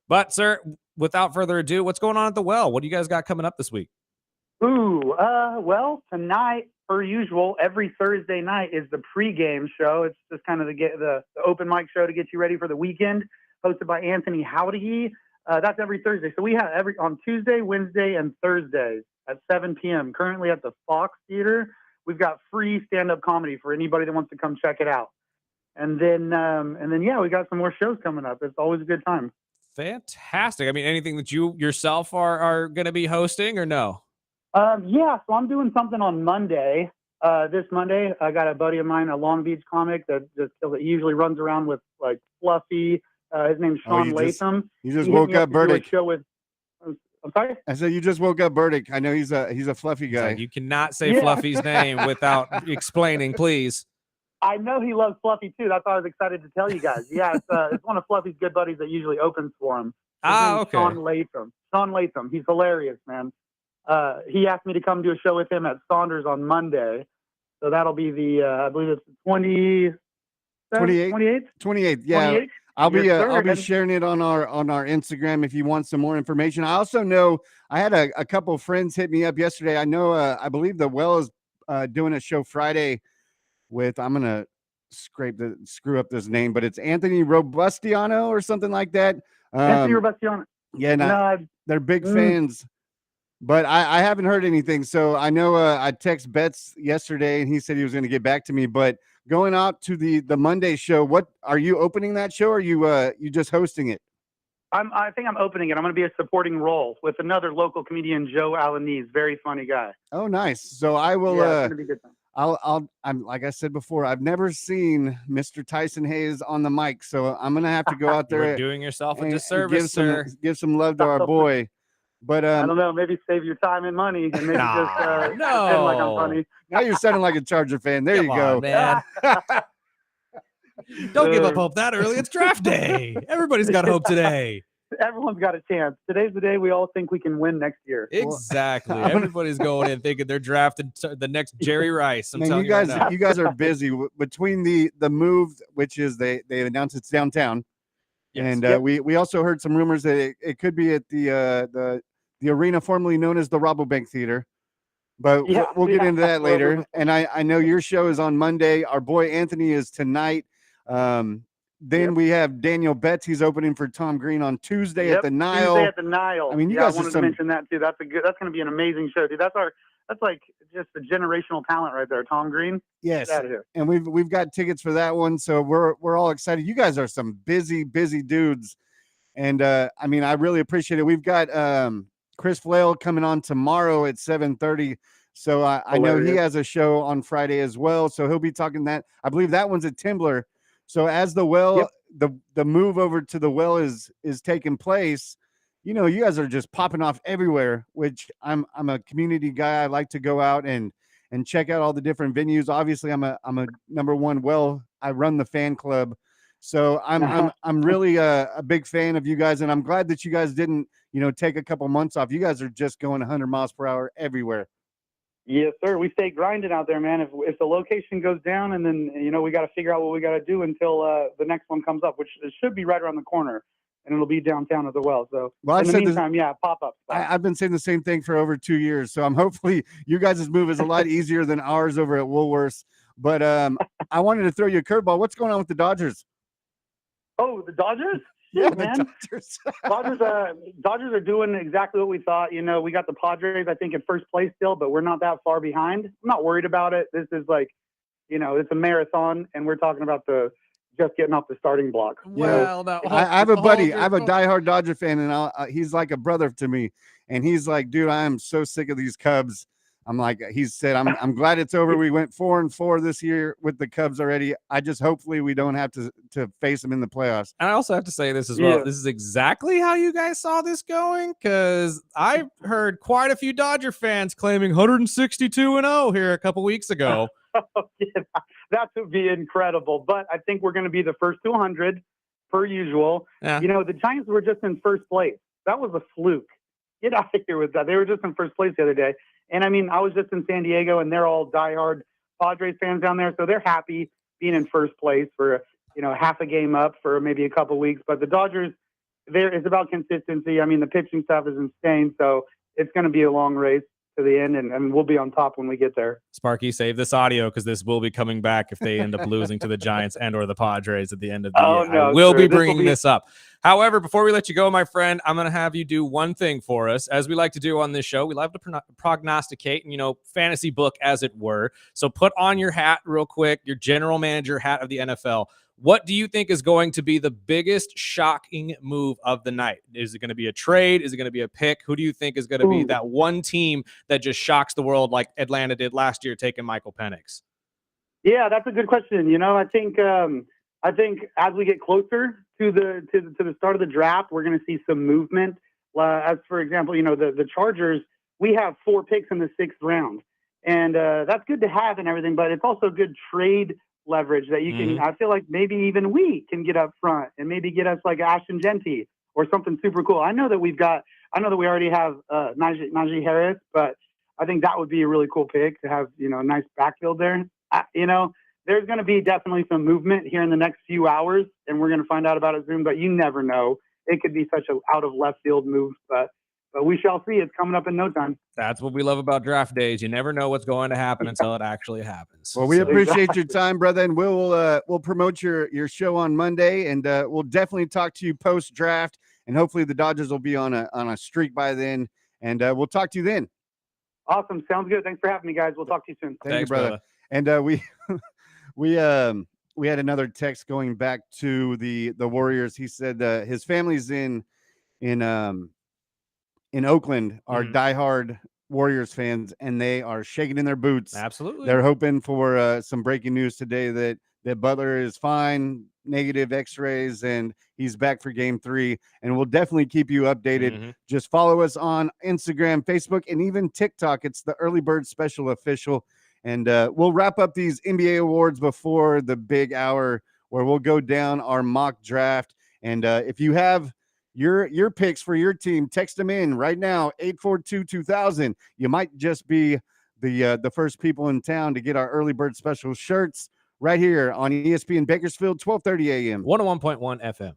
But sir, without further ado, what's going on at the Well? What do you guys got coming up this week? Well, tonight, per usual, every Thursday night is the pregame show. It's just kind of the open mic show to get you ready for the weekend, hosted by Anthony Howdy. That's every Thursday. So we have on Tuesday, Wednesday, and Thursdays at 7 p.m. Currently at the Fox Theater. We've got free stand-up comedy for anybody that wants to come check it out. And then yeah, we got some more shows coming up. It's always a good time. Fantastic. I mean, anything that you yourself are going to be hosting or no? Yeah, so I'm doing something on Monday. This Monday, I got a buddy of mine, a Long Beach comic that he usually runs around with like Fluffy. His name's Sean Latham. You just woke up Burdick. I'm sorry? I said you just woke up Burdick. I know he's a Fluffy guy. You cannot say Fluffy's name without explaining, please. I know he loves Fluffy too. That's why I was excited to tell you guys. Yeah, it's one of Fluffy's good buddies that usually opens for him. Okay. Sean Latham. He's hilarious, man. He asked me to come do a show with him at Saunders on Monday. So that'll be I believe it's 28th. 28th. Yeah. 28th? I'll be sharing it on our Instagram if you want some more information. I also know I had a couple of friends hit me up yesterday. I know I believe the Well is doing a show Friday with, I'm gonna screw up this name, but it's Anthony Robustiano or something like that. Anthony Robustiano. Yeah, they're big fans. But I haven't heard anything. So I know I texted Betts yesterday and he said he was going to get back to me. But going out to the Monday show, what are you opening that show? Or are you just hosting it? I think I'm opening it. I'm going to be a supporting role with another local comedian, Joe Alanese. Very funny guy. Oh, nice. So I will. Yeah, it's going to be a good time. I'm like I said before, I've never seen Mr. Tyson Hayes on the mic. So I'm going to have to go out there. You're doing yourself a disservice, give some love to our boy. But I don't know, maybe save your time and money and maybe just pretend like I'm funny. Now you're sounding like a Charger fan. There you go. Man. Don't give up hope that early. It's draft day. Everybody's got hope today. Everyone's got a chance. Today's the day we all think we can win next year. Exactly. Everybody's going in thinking they're drafting the next Jerry Rice. Man, you guys are busy between the move, which is they announced it's downtown. Yes. And we also heard some rumors that it could be at the arena formerly known as the Rabobank Theater. But we'll get into that later. And I know your show is on Monday. Our boy Anthony is tonight. Then we have Daniel Betts. He's opening for Tom Green on Tuesday at the Nile. Tuesday at the Nile. I mean, I wanted to mention that too. That's going to be an amazing show, dude. That's like just a generational talent right there, Tom Green. Yes, and we've got tickets for that one, so we're all excited. You guys are some busy dudes, and I mean, I really appreciate it. We've got Chris Flail coming on tomorrow at 7:30. So I know he has a show on Friday as well, so he'll be talking that. I believe that one's at Timbler. So as the Well, the move over to the Well is taking place, you guys are just popping off everywhere, which I'm a community guy. I like to go out and check out all the different venues. Obviously, I'm a number one. Well, I run the fan club, so I'm really a big fan of you guys, and I'm glad that you guys didn't take a couple months off. You guys are just going 100 miles per hour everywhere. Yes, sir. We stay grinding out there, man. If the location goes down, and then we got to figure out what we got to do until the next one comes up, which should be right around the corner, and it'll be downtown as well. So in the meantime, pop up. I've been saying the same thing for over 2 years, so I'm hopefully you guys' move is a lot easier than ours over at Woolworths. But I wanted to throw you a curveball. What's going on with the Dodgers? Oh, the Dodgers? Yeah, man. Dodgers are doing exactly what we thought. We got the Padres, I think, in first place still, but we're not that far behind. I'm not worried about it. This is like, it's a marathon, and we're talking about just getting off the starting block. Well, I have a buddy. I have a diehard Dodger fan, and he's like a brother to me. And he's like, dude, I am so sick of these Cubs. I'm like, he said, I'm glad it's over. We went 4-4 this year with the Cubs already. I just hopefully we don't have to face them in the playoffs. And I also have to say this as well. This is exactly how you guys saw this going, because I heard quite a few Dodger fans claiming 162-0 here a couple weeks ago. That would be incredible. But I think we're going to be the first to 100 per usual. Yeah. The Giants were just in first place. That was a fluke. Get out of here with that. They were just in first place the other day. And I mean, I was just in San Diego, and they're all diehard Padres fans down there, so they're happy being in first place for half a game up for maybe a couple weeks. But the Dodgers, it's about consistency. I mean, the pitching stuff is insane, so it's going to be a long race to the end, and we'll be on top when we get there. Sparky, save this audio, because this will be coming back if they end up losing to the Giants and or the Padres at the end of the year. No, I will be bringing this up. However, before we let you go, my friend, I'm going to have you do one thing for us. As we like to do on this show, we like to prognosticate and, fantasy book, as it were. So put on your hat real quick, your general manager hat of the NFL. What do you think is going to be the biggest shocking move of the night? Is it going to be a trade? Is it going to be a pick? Who do you think is going to be that one team that just shocks the world like Atlanta did last year, taking Michael Penix? Yeah, that's a good question. I think as we get closer to the start of the draft, we're going to see some movement. As for example, the Chargers, we have 4 picks in the 6th round, and that's good to have and everything. But it's also good trade leverage that you can. I feel like maybe even we can get up front and maybe get us like Ashton Genty or something super cool. I know that we already have Najee Harris, but I think that would be a really cool pick to have, a nice backfield there. There's going to be definitely some movement here in the next few hours, and we're going to find out about it soon, but you never know. It could be such an out of left field move, but we shall see. It's coming up in no time. That's what we love about draft days. You never know what's going to happen until it actually happens. Well, we appreciate your time, brother, and we'll promote your show on Monday, and we'll definitely talk to you post draft, and hopefully the Dodgers will be on a streak by then, and we'll talk to you then. Awesome, sounds good. Thanks for having me, guys. We'll talk to you soon. Thank you, brother. And we had another text going back to the Warriors. He said his family's in Oakland are diehard Warriors fans, and they are shaking in their boots. Absolutely. They're hoping for some breaking news today that Butler is fine, negative x-rays, and he's back for game 3. And we'll definitely keep you updated. Just follow us on Instagram, Facebook, and even TikTok. It's the Early Bird Special Official. And we'll wrap up these NBA awards before the big hour where we'll go down our mock draft. And if you have your picks for your team, text them in right now, 842-2000. You might just be the first people in town to get our Early Bird Special shirts right here on ESPN Bakersfield, 1230 a.m. 101.1 FM.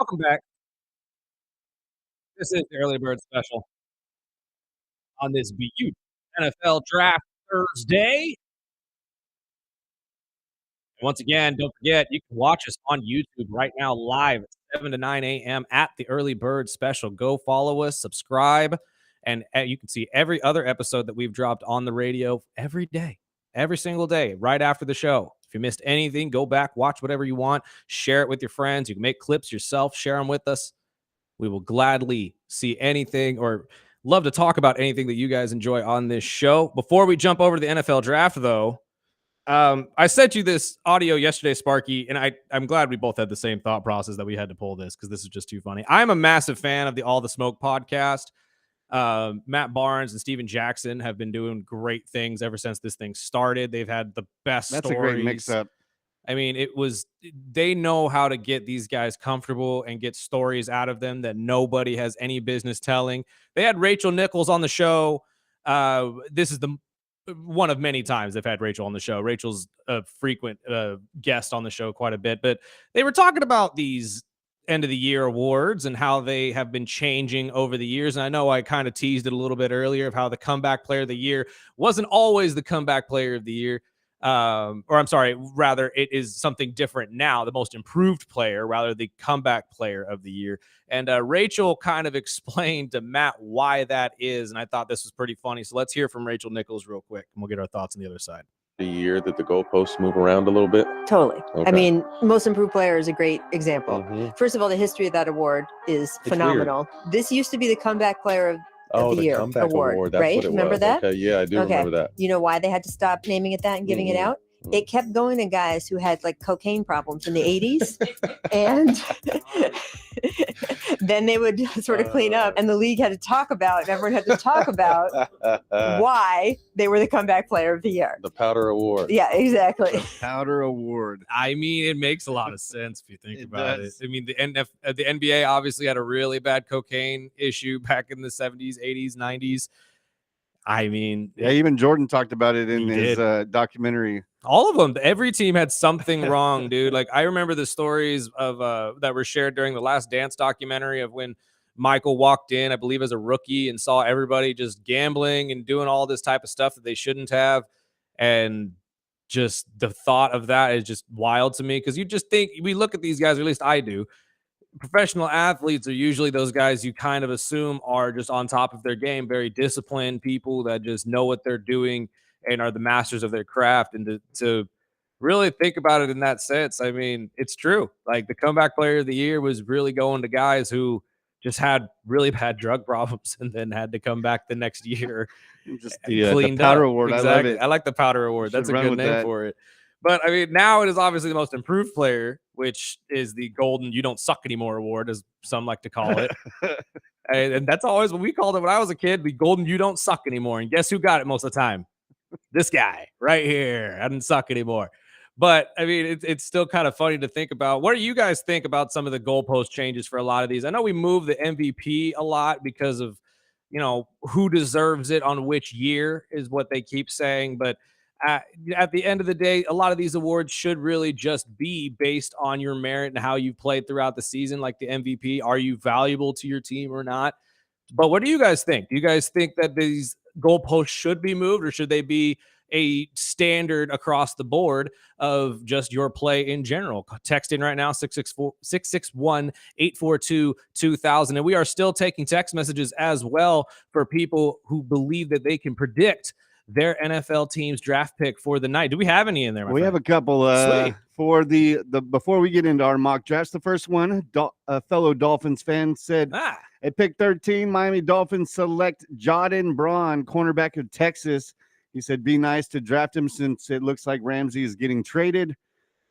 welcome back. This is the Early Bird Special on this beautiful NFL Draft Thursday. And once again, don't forget, you can watch us on YouTube right now live at 7 to 9 a.m. at the Early Bird Special. Go follow us, subscribe, and you can see every other episode that we've dropped on the radio every day, every single day, right after the show. If you missed anything, go back, watch whatever you want, share it with your friends. You can make clips yourself, share them with us. We will gladly see anything or love to talk about anything that you guys enjoy on this show. Before we jump over to the NFL draft, though, I sent you this audio yesterday, Sparky, and I'm glad we both had the same thought process that we had to pull this because this is just too funny. I'm a massive fan of the All the Smoke podcast. Matt Barnes and Steven Jackson have been doing great things ever since this thing started. They've had the best That's stories. a great mix-up. I mean, they know how to get these guys comfortable and get stories out of them that nobody has any business telling. They had Rachel Nichols on the show. This is the one of many times they've had Rachel on the show. Rachel's a frequent guest on the show quite a bit, but they were talking about these end of the year awards and how they have been changing over the years. And I know I kind of teased it a little bit earlier of how the comeback player of the year wasn't always the comeback player of the year. Or I'm sorry, rather it is something different now, the most improved player, rather the comeback player of the year. And Rachel kind of explained to Matt why that is, and I thought this was pretty funny. So let's hear from Rachel Nichols real quick, and we'll get our thoughts on the other side. The year that the goalposts move around a little bit? Totally. Okay. I mean, most improved player is a great example. Mm-hmm. First of all, the history of that award is phenomenal. Weird. This used to be the comeback player of the year comeback award. That's right? what it Remember was. that? Okay, yeah, I do remember that. You know why they had to stop naming it that and giving it out? It kept going to guys who had like cocaine problems in the 80s. And then they would sort of clean up and the league had to talk about, and everyone had to talk about why they were the comeback player of the year. The Powder Award. Yeah, exactly. The Powder Award. I mean, it makes a lot of sense if you think about does. it. I mean, the NBA obviously had a really bad cocaine issue back in the 70s, 80s, 90s. I mean, yeah, even Jordan talked about it in his documentary. All of them. Every team had something wrong, dude. Like I remember the stories of that were shared during the Last Dance documentary of when Michael walked in, I believe, as a rookie and saw everybody just gambling and doing all this type of stuff that they shouldn't have. And just the thought of that is just wild to me because you just think we look at these guys, or at least I do. Professional athletes are usually those guys you kind of assume are just on top of their game, very disciplined people that just know what they're doing and are the masters of their craft. And to really think about it in that sense, I mean, it's true. Like the comeback player of the year was really going to guys who just had really bad drug problems and then had to come back the next year. Just the Powder Award. Exactly. I love it. I like the Powder Award. That's a good name for it. But I mean, now it is obviously the most improved player, which is the golden "you don't suck anymore" award, as some like to call it. and that's always what we called it when I was a kid, the golden "you don't suck anymore." And guess who got it most of the time? This guy right here. I didn't suck anymore. But I mean, it's still kind of funny to think about. What do you guys think about some of the goalpost changes for a lot of these? I know we move the MVP a lot because of, you know, who deserves it on which year is what they keep saying. But at the end of the day, a lot of these awards should really just be based on your merit and how you played throughout the season, like the MVP. Are you valuable to your team or not? But what do you guys think? Do you guys think that these goalposts should be moved, or should they be a standard across the board of just your play in general? Text in right now, 661-842-2000. And we are still taking text messages as well for people who believe that they can predict their NFL team's draft pick for the night. Do we have any in there? We have a couple for the before we get into our mock drafts. The first one, a fellow Dolphins fan said, at pick 13, Miami Dolphins select Jadon Braun, cornerback of Texas. He said, be nice to draft him since it looks like Ramsey is getting traded.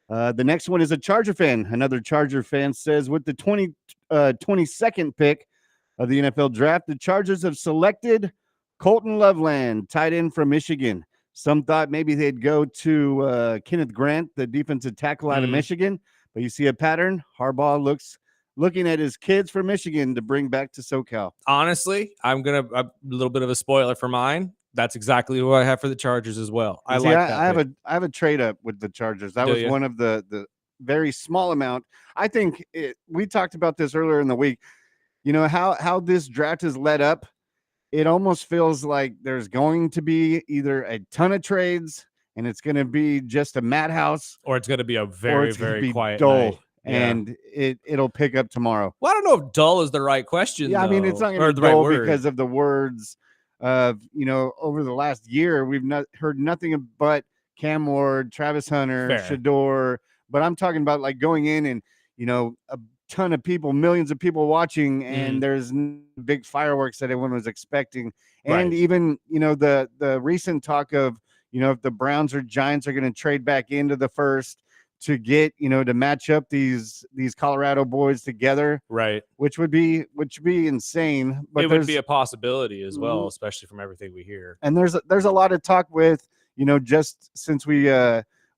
The next one is a Charger fan. Another Charger fan says, with the 22nd pick of the NFL draft, the Chargers have selected Colton Loveland, tight end from Michigan. Some thought maybe they'd go to Kenneth Grant, the defensive tackle out of Michigan. But you see a pattern. Harbaugh looking at his kids from Michigan to bring back to SoCal. Honestly, a little bit of a spoiler for mine. That's exactly who I have for the Chargers as well. I have a trade up with the Chargers. That was one of the very small amount. I think we talked about this earlier in the week. You know, how this draft is led up. It almost feels like there's going to be either a ton of trades and it's going to be just a madhouse, or it's going to be a very, very quiet dull night. and it'll pick up tomorrow. Well, I don't know if dull is the right question. Yeah, though, I mean, it's not going to be dull because of the words of, you know, over the last year, we've not heard nothing but Cam Ward, Travis Hunter, Shador. But I'm talking about like going in and, you know, a ton of people, millions of people watching, and there's big fireworks that everyone was expecting. And even, you know, the recent talk of, you know, if the Browns or Giants are going to trade back into the first to get, you know, to match up these Colorado boys together, right? Which would be insane. But it would be a possibility as well, especially from everything we hear. And there's a lot of talk with, you know, just since we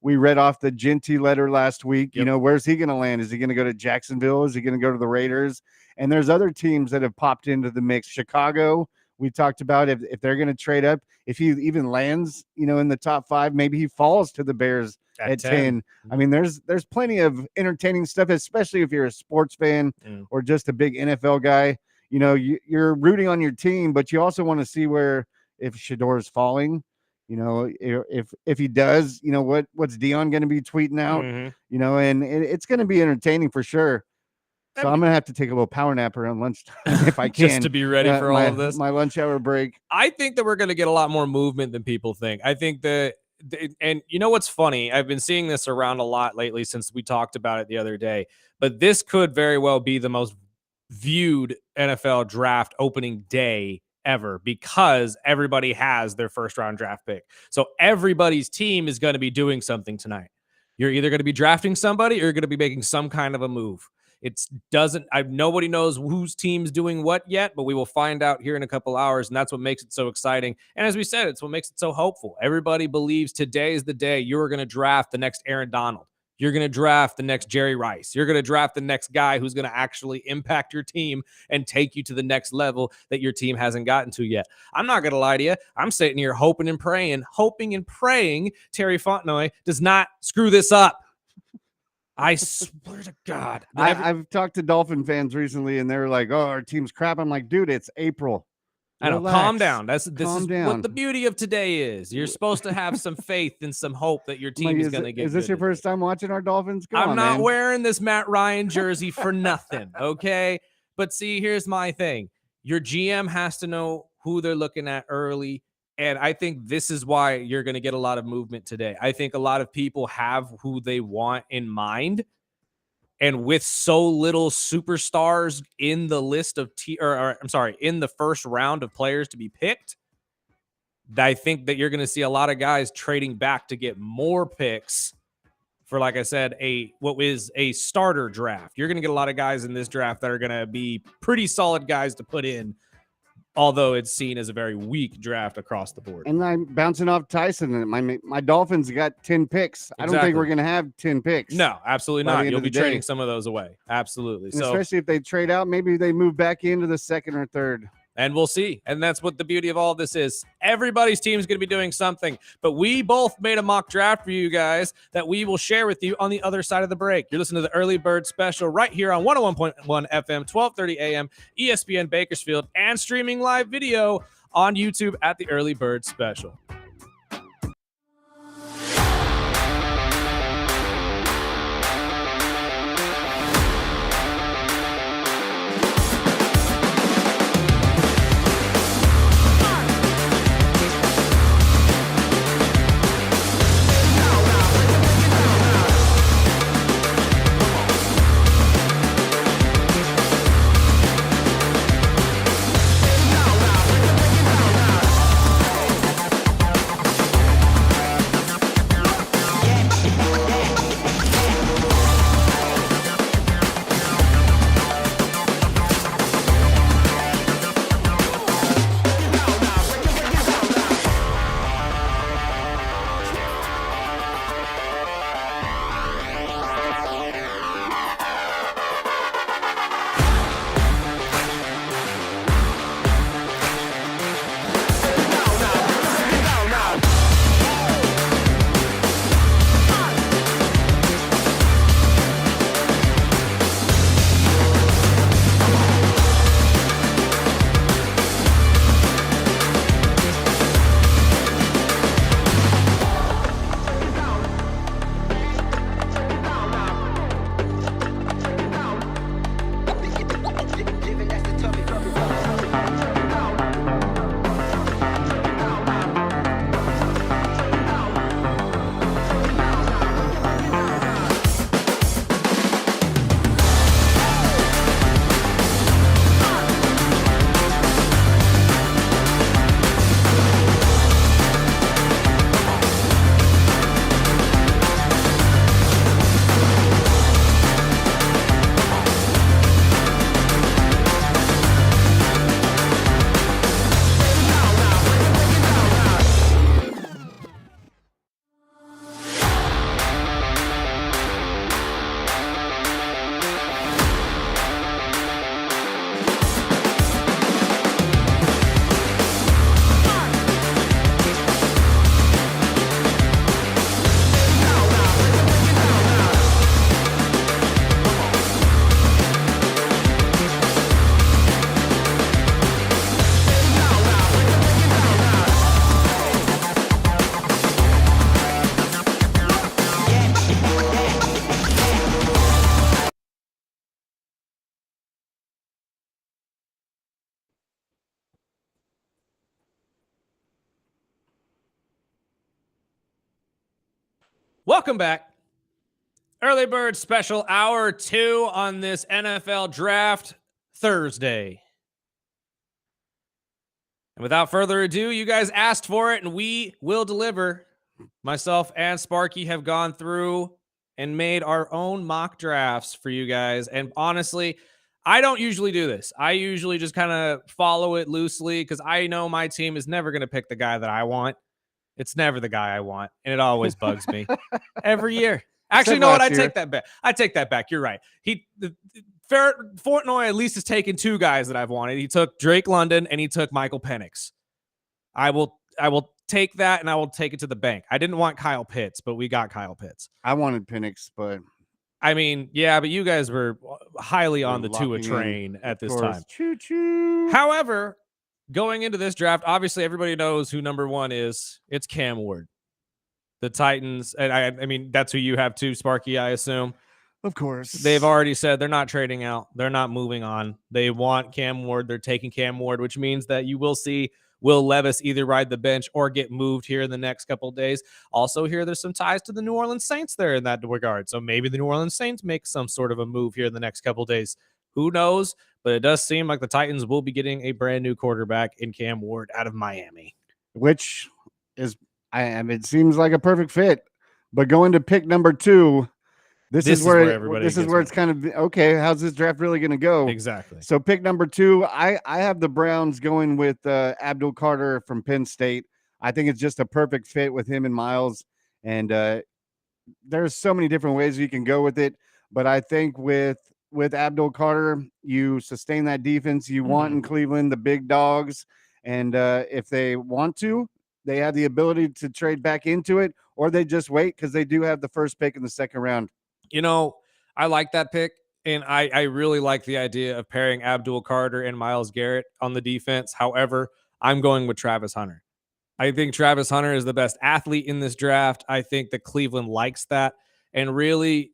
read off the Genty letter last week, you know, where's he going to land? Is he going to go to Jacksonville? Is he going to go to the Raiders? And there's other teams that have popped into the mix. Chicago, we talked about if they're going to trade up, if he even lands, you know, in the top 5, maybe he falls to the Bears at 10. I mean, there's plenty of entertaining stuff, especially if you're a sports fan or just a big NFL guy. You know, you're rooting on your team, but you also want to see where if Shador is falling. You know, if he does, you know, what's Dion going to be tweeting out? You know, and it's going to be entertaining for sure. So I'm going to have to take a little power nap around lunchtime if I can. Just to be ready for all of this. My lunch hour break. I think that we're going to get a lot more movement than people think. I think that, and you know what's funny? I've been seeing this around a lot lately since we talked about it the other day, but this could very well be the most viewed NFL draft opening day ever because everybody has their first round draft pick. So everybody's team is going to be doing something tonight. You're either going to be drafting somebody or you're going to be making some kind of a move. Nobody knows whose team's doing what yet, but we will find out here in a couple hours, and that's what makes it so exciting. And as we said, it's what makes it so hopeful. Everybody believes today is the day you're going to draft the next Aaron Donald. You're going to draft the next Jerry Rice. You're going to draft the next guy who's going to actually impact your team and take you to the next level that your team hasn't gotten to yet. I'm not going to lie to you. I'm sitting here hoping and praying Terry Fontenot does not screw this up. I swear to God. I've talked to Dolphin fans recently, and they were like, "Oh, our team's crap." I'm like, "Dude, it's April. I know. Calm down. This is what the beauty of today is. You're supposed to have some faith and some hope that your team is going to get. Is this your first time watching our Dolphins? I'm not wearing this Matt Ryan jersey for nothing, okay? But see, here's my thing. Your GM has to know who they're looking at early. And I think this is why you're going to get a lot of movement today. I think a lot of people have who they want in mind. And with so little superstars in the list of in the first round of players to be picked, I think that you're going to see a lot of guys trading back to get more picks for, like I said, what is a starter draft. You're going to get a lot of guys in this draft that are going to be pretty solid guys to put in, although it's seen as a very weak draft across the board. And I'm bouncing off Tyson. My Dolphins got 10 picks. Exactly. I don't think we're going to have 10 picks. No, absolutely not. You'll be trading some of those away. Absolutely. So, especially if they trade out, maybe they move back into the second or third. And we'll see. And that's what the beauty of all this is. Everybody's team is going to be doing something. But we both made a mock draft for you guys that we will share with you on the other side of the break. You're listening to the Early Bird Special right here on 101.1 FM, 1230 AM, ESPN Bakersfield, and streaming live video on YouTube at the Early Bird Special. Welcome back. Early Bird Special Hour 2 on this NFL Draft Thursday. And without further ado, you guys asked for it, and we will deliver. Myself and Sparky have gone through and made our own mock drafts for you guys. And honestly, I don't usually do this. I usually just kind of follow it loosely because I know my team is never going to pick the guy that I want. It's never the guy I want, and it always bugs me every year. Actually, you know what? I take that back. I take that back. You're right. Fortnoy at least has taken two guys that I've wanted. He took Drake London and he took Michael Penix. I will take that, and I will take it to the bank. I didn't want Kyle Pitts, but we got Kyle Pitts. I wanted Penix, but I mean, yeah, but you guys were highly on the Tua train at this time. Choo choo. However, going into this draft, obviously everybody knows who number one is. It's Cam Ward. The Titans, and I mean, that's who you have too, Sparky, I assume. Of course. They've already said they're not trading out. They're not moving on. They want Cam Ward. They're taking Cam Ward, which means that you will see Will Levis either ride the bench or get moved here in the next couple of days. Also, here there's some ties to the New Orleans Saints there in that regard. So maybe the New Orleans Saints make some sort of a move here in the next couple of days. Who knows? But it does seem like the Titans will be getting a brand new quarterback in Cam Ward out of Miami. Which is, it seems like a perfect fit. But going to pick number 2, this is where it's kind of, okay, how's this draft really going to go? Exactly. So pick number 2, I have the Browns going with Abdul Carter from Penn State. I think it's just a perfect fit with him and Miles. And there's so many different ways you can go with it. But I think with Abdul Carter, you sustain that defense you want in Cleveland, the big dogs. And if they want to, they have the ability to trade back into it, or they just wait because they do have the first pick in the second round. You know, I like that pick, and I really like the idea of pairing Abdul Carter and Myles Garrett on the defense. However, I'm going with Travis Hunter. I think Travis Hunter is the best athlete in this draft. I think that Cleveland likes that. And really,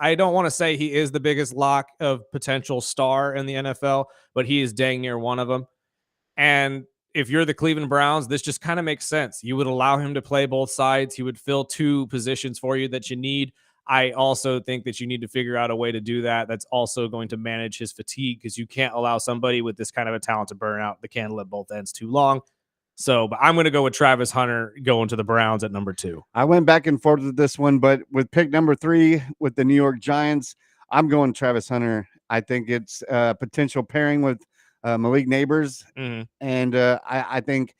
I don't want to say he is the biggest lock of potential star in the NFL, but he is dang near one of them. And if you're the Cleveland Browns, this just kind of makes sense. You would allow him to play both sides. He would fill two positions for you that you need. I also think that you need to figure out a way to do that. That's also going to manage his fatigue, because you can't allow somebody with this kind of a talent to burn out the candle at both ends too long. So, but I'm going to go with Travis Hunter going to the Browns at number 2. I went back and forth with this one, but with pick number 3 with the New York Giants, I'm going Travis Hunter. I think it's a potential pairing with Malik Neighbors. And I think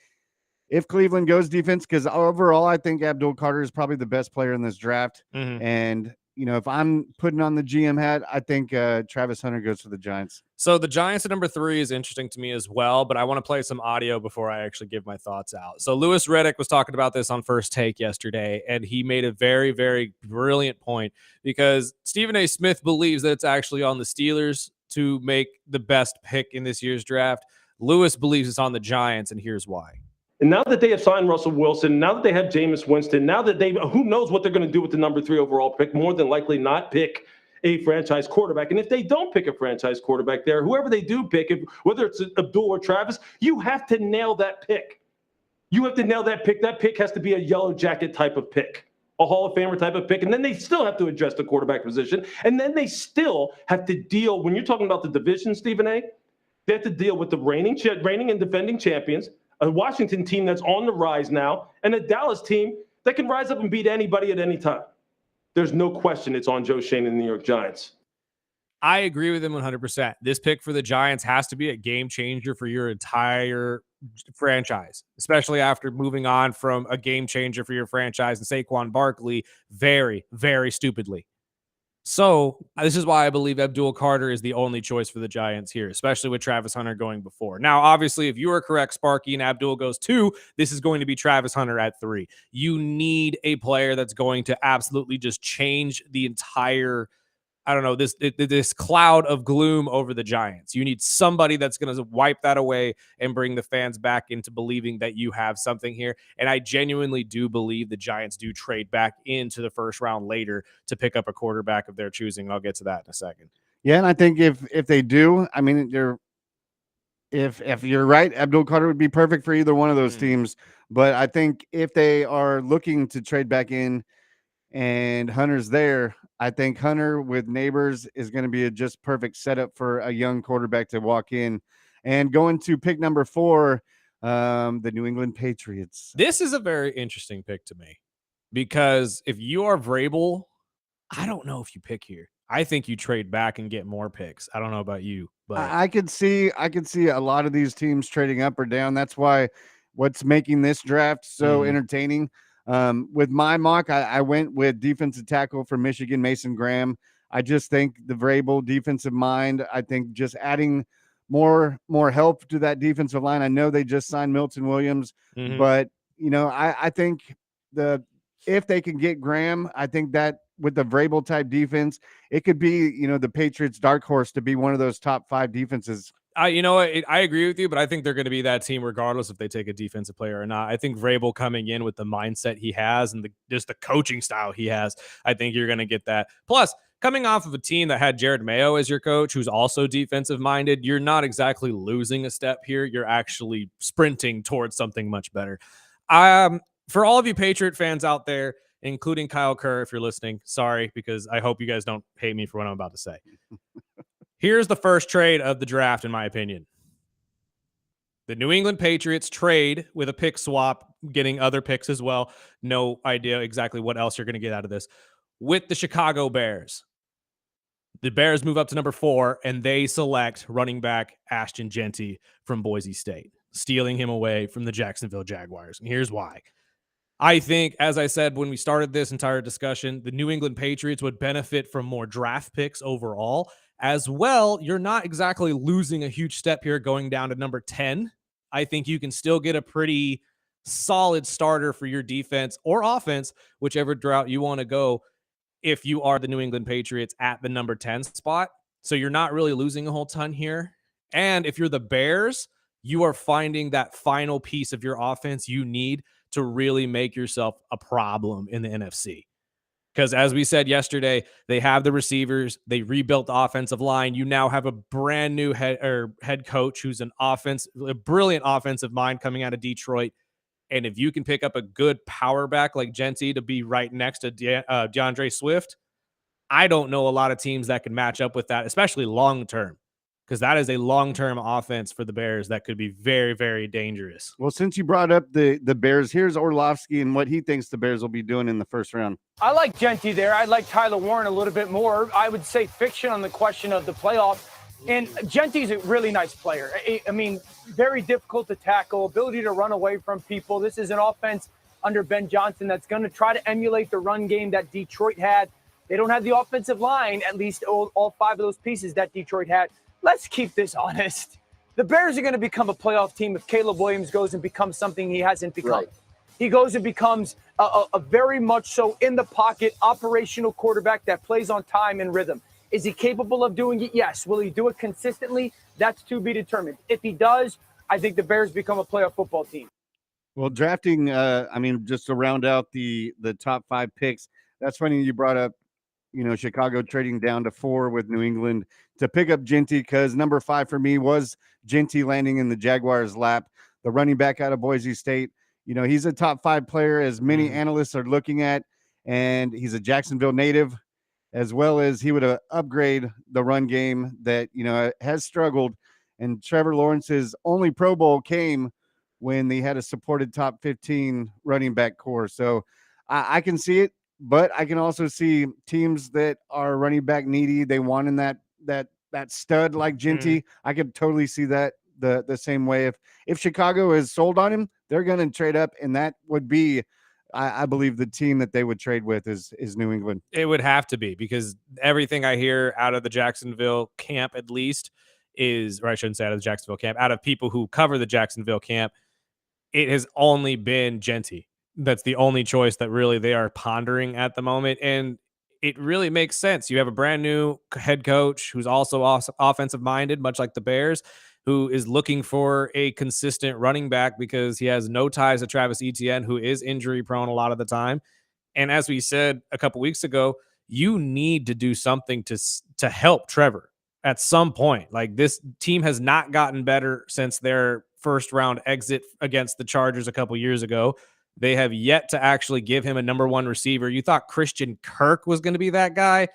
if Cleveland goes defense, because overall I think Abdul Carter is probably the best player in this draft. And, you know, if I'm putting on the GM hat, I think Travis Hunter goes to the Giants. So the Giants at number 3 is interesting to me as well, but I want to play some audio before I actually give my thoughts out. So Louis Riddick was talking about this on First Take yesterday, and he made a very, very brilliant point, because Stephen A. Smith believes that it's actually on the Steelers to make the best pick in this year's draft. Louis believes it's on the Giants, and here's why. And now that they have signed Russell Wilson, now that they have Jameis Winston, now that who knows what they're going to do with the number 3 overall pick, more than likely not pick a franchise quarterback. And if they don't pick a franchise quarterback there, whoever they do pick, whether it's Abdul or Travis, you have to nail that pick. You have to nail that pick. That pick has to be a yellow jacket type of pick, a Hall of Famer type of pick. And then they still have to address the quarterback position. And then they still have to deal, when you're talking about the division, Stephen A., they have to deal with the reigning and defending champions, a Washington team that's on the rise now, and a Dallas team that can rise up and beat anybody at any time. There's no question it's on Joe Schoen and the New York Giants. I agree with him 100%. This pick for the Giants has to be a game changer for your entire franchise, especially after moving on from a game changer for your franchise and Saquon Barkley very, very stupidly. So this is why I believe Abdul Carter is the only choice for the Giants here, especially with Travis Hunter going before. Now, obviously, if you are correct, Sparky, and Abdul goes 2, this is going to be Travis Hunter at 3. You need a player that's going to absolutely just change the entire, I don't know, this cloud of gloom over the Giants. You need somebody that's going to wipe that away and bring the fans back into believing that you have something here. And I genuinely do believe the Giants do trade back into the first round later to pick up a quarterback of their choosing. I'll get to that in a second. Yeah, and I think if they do, I mean, if you're right, Abdul Carter would be perfect for either one of those teams. But I think if they are looking to trade back in, and Hunter's there, I think Hunter with Neighbors is going to be a just perfect setup for a young quarterback to walk in. And going to pick number 4, the New England Patriots. This is a very interesting pick to me because if you are Vrabel, I don't know if you pick here. I think you trade back and get more picks. I don't know about you, but I could see a lot of these teams trading up or down. That's why what's making this draft so entertaining. With my mock, I went with defensive tackle for Michigan, Mason Graham. I just think the Vrabel defensive mind, I think just adding more help to that defensive line. I know they just signed Milton Williams, but I think if they can get Graham, I think that with the Vrabel type defense, it could be, the Patriots dark horse to be one of those top 5 defenses. I agree with you, but I think they're going to be that team regardless if they take a defensive player or not. I think Vrabel coming in with the mindset he has and just the coaching style he has, I think you're going to get that. Plus, coming off of a team that had Jared Mayo as your coach, who's also defensive minded, you're not exactly losing a step here. You're actually sprinting towards something much better. For all of you Patriot fans out there, including Kyle Kerr, if you're listening, sorry, because I hope you guys don't hate me for what I'm about to say. Here's the first trade of the draft, in my opinion. The New England Patriots trade with a pick swap, getting other picks as well. No idea exactly what else you're going to get out of this. With the Chicago Bears. The Bears move up to number 4, and they select running back Ashton Jeanty from Boise State, stealing him away from the Jacksonville Jaguars. And here's why. I think, as I said when we started this entire discussion, the New England Patriots would benefit from more draft picks overall. As well, you're not exactly losing a huge step here going down to number 10. I think you can still get a pretty solid starter for your defense or offense, whichever route you want to go, if you are the New England Patriots at the number 10 spot. So you're not really losing a whole ton here. And if you're the Bears, you are finding that final piece of your offense you need to really make yourself a problem in the NFC. Because as we said yesterday, they have the receivers, they rebuilt the offensive line. You now have a brand new head coach who's a brilliant offensive mind coming out of Detroit. And if you can pick up a good power back like Jeanty to be right next to DeAndre Swift, I don't know a lot of teams that can match up with that, especially long term. Because that is a long-term offense for the Bears that could be very, very dangerous. Well, since you brought up the Bears, here's Orlovsky and what he thinks the Bears will be doing in the first round. I like Jeanty there. I like Tyler Warren a little bit more. I would say fiction on the question of the playoffs. And Genty's a really nice player. I mean, very difficult to tackle, ability to run away from people. This is an offense under Ben Johnson that's going to try to emulate the run game that Detroit had. They don't have the offensive line, at least all 5 of those pieces that Detroit had. Let's keep this honest. The Bears are going to become a playoff team if Caleb Williams goes and becomes something he hasn't become. Right. He goes and becomes a very much so in the pocket, operational quarterback that plays on time and rhythm. Is he capable of doing it? Yes. Will he do it consistently? That's to be determined. If he does, I think the Bears become a playoff football team. Well, drafting, just to round out the top 5 picks, that's funny you brought up, Chicago trading down to 4 with New England to pick up Jeanty, because number 5 for me was Jeanty landing in the Jaguars' lap, the running back out of Boise State. He's a top 5 player, as many analysts are looking at, and he's a Jacksonville native, as well as he would upgrade the run game that, has struggled. And Trevor Lawrence's only Pro Bowl came when they had a supported top 15 running back core. So I can see it. But I can also see teams that are running back needy. They want in that stud like Jeanty. I could totally see that the same way. If Chicago is sold on him, they're going to trade up, and that would be, I believe, the team that they would trade with is New England. It would have to be, because everything I hear out of the Jacksonville camp, at least, or I shouldn't say out of the Jacksonville camp, out of people who cover the Jacksonville camp, it has only been Jeanty. That's the only choice that really they are pondering at the moment. And it really makes sense. You have a brand new head coach who's also offensive minded, much like the Bears, who is looking for a consistent running back because he has no ties to Travis Etienne, who is injury prone a lot of the time. And as we said a couple weeks ago, you need to do something to help Trevor at some point. Like, this team has not gotten better since their first round exit against the Chargers a couple years ago. They have yet to actually give him a number one receiver. You thought Christian Kirk was going to be that guy.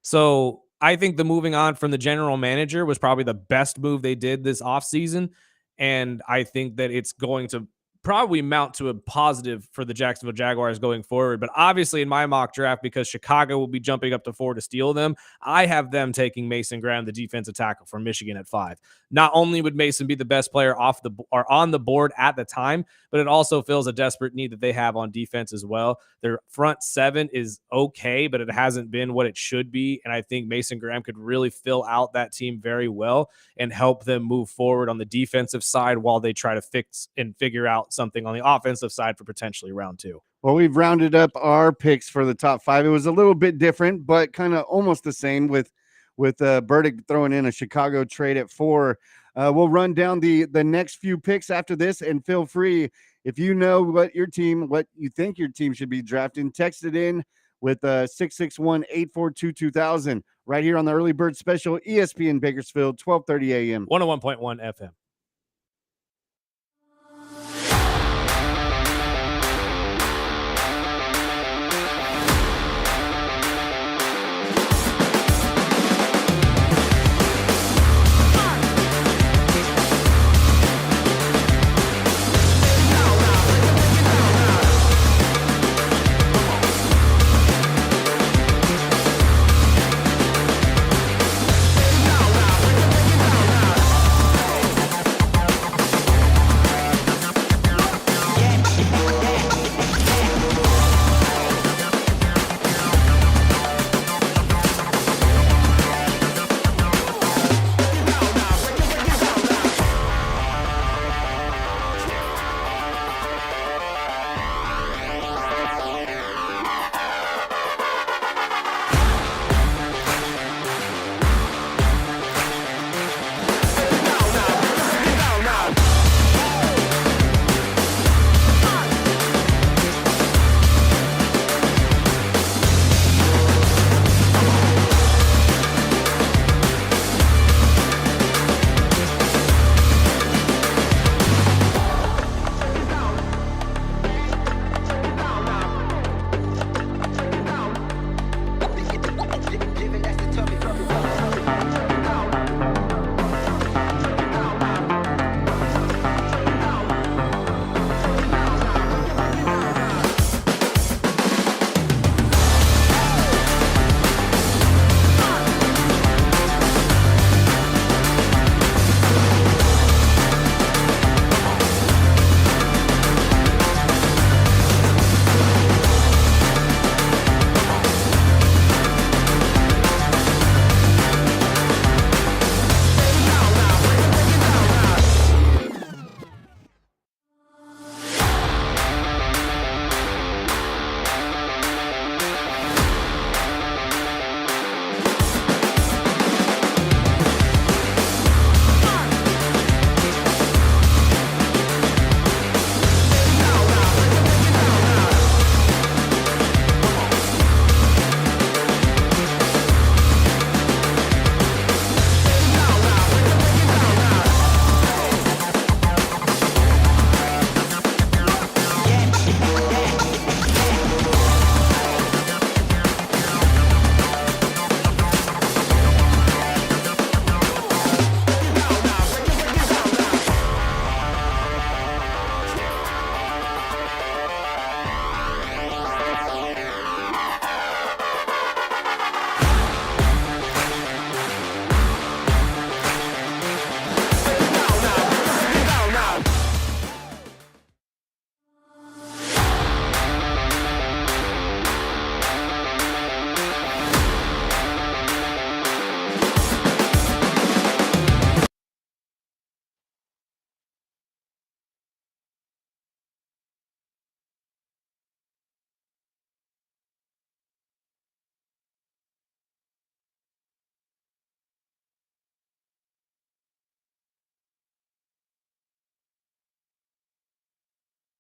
So I think the moving on from the general manager was probably the best move they did this offseason. And I think that it's going to probably mount to a positive for the Jacksonville Jaguars going forward. But obviously, in my mock draft, because Chicago will be jumping up to 4 to steal them, I have them taking Mason Graham, the defensive tackle from Michigan, at 5. Not only would Mason be the best player on the board at the time, but it also fills a desperate need that they have on defense as well. Their front 7 is okay, but it hasn't been what it should be. And I think Mason Graham could really fill out that team very well and help them move forward on the defensive side while they try to fix and figure out something on the offensive side for potentially round 2. Well, we've rounded up our picks for the top 5. It was a little bit different, but kind of almost the same with Burdick throwing in a Chicago trade at 4. We'll run down the next few picks after this, and feel free, if you know what you think your team should be drafting, text it in with 661-842-2000 right here on the Early Bird Special, ESPN Bakersfield, 12:30 a.m. 101.1 FM.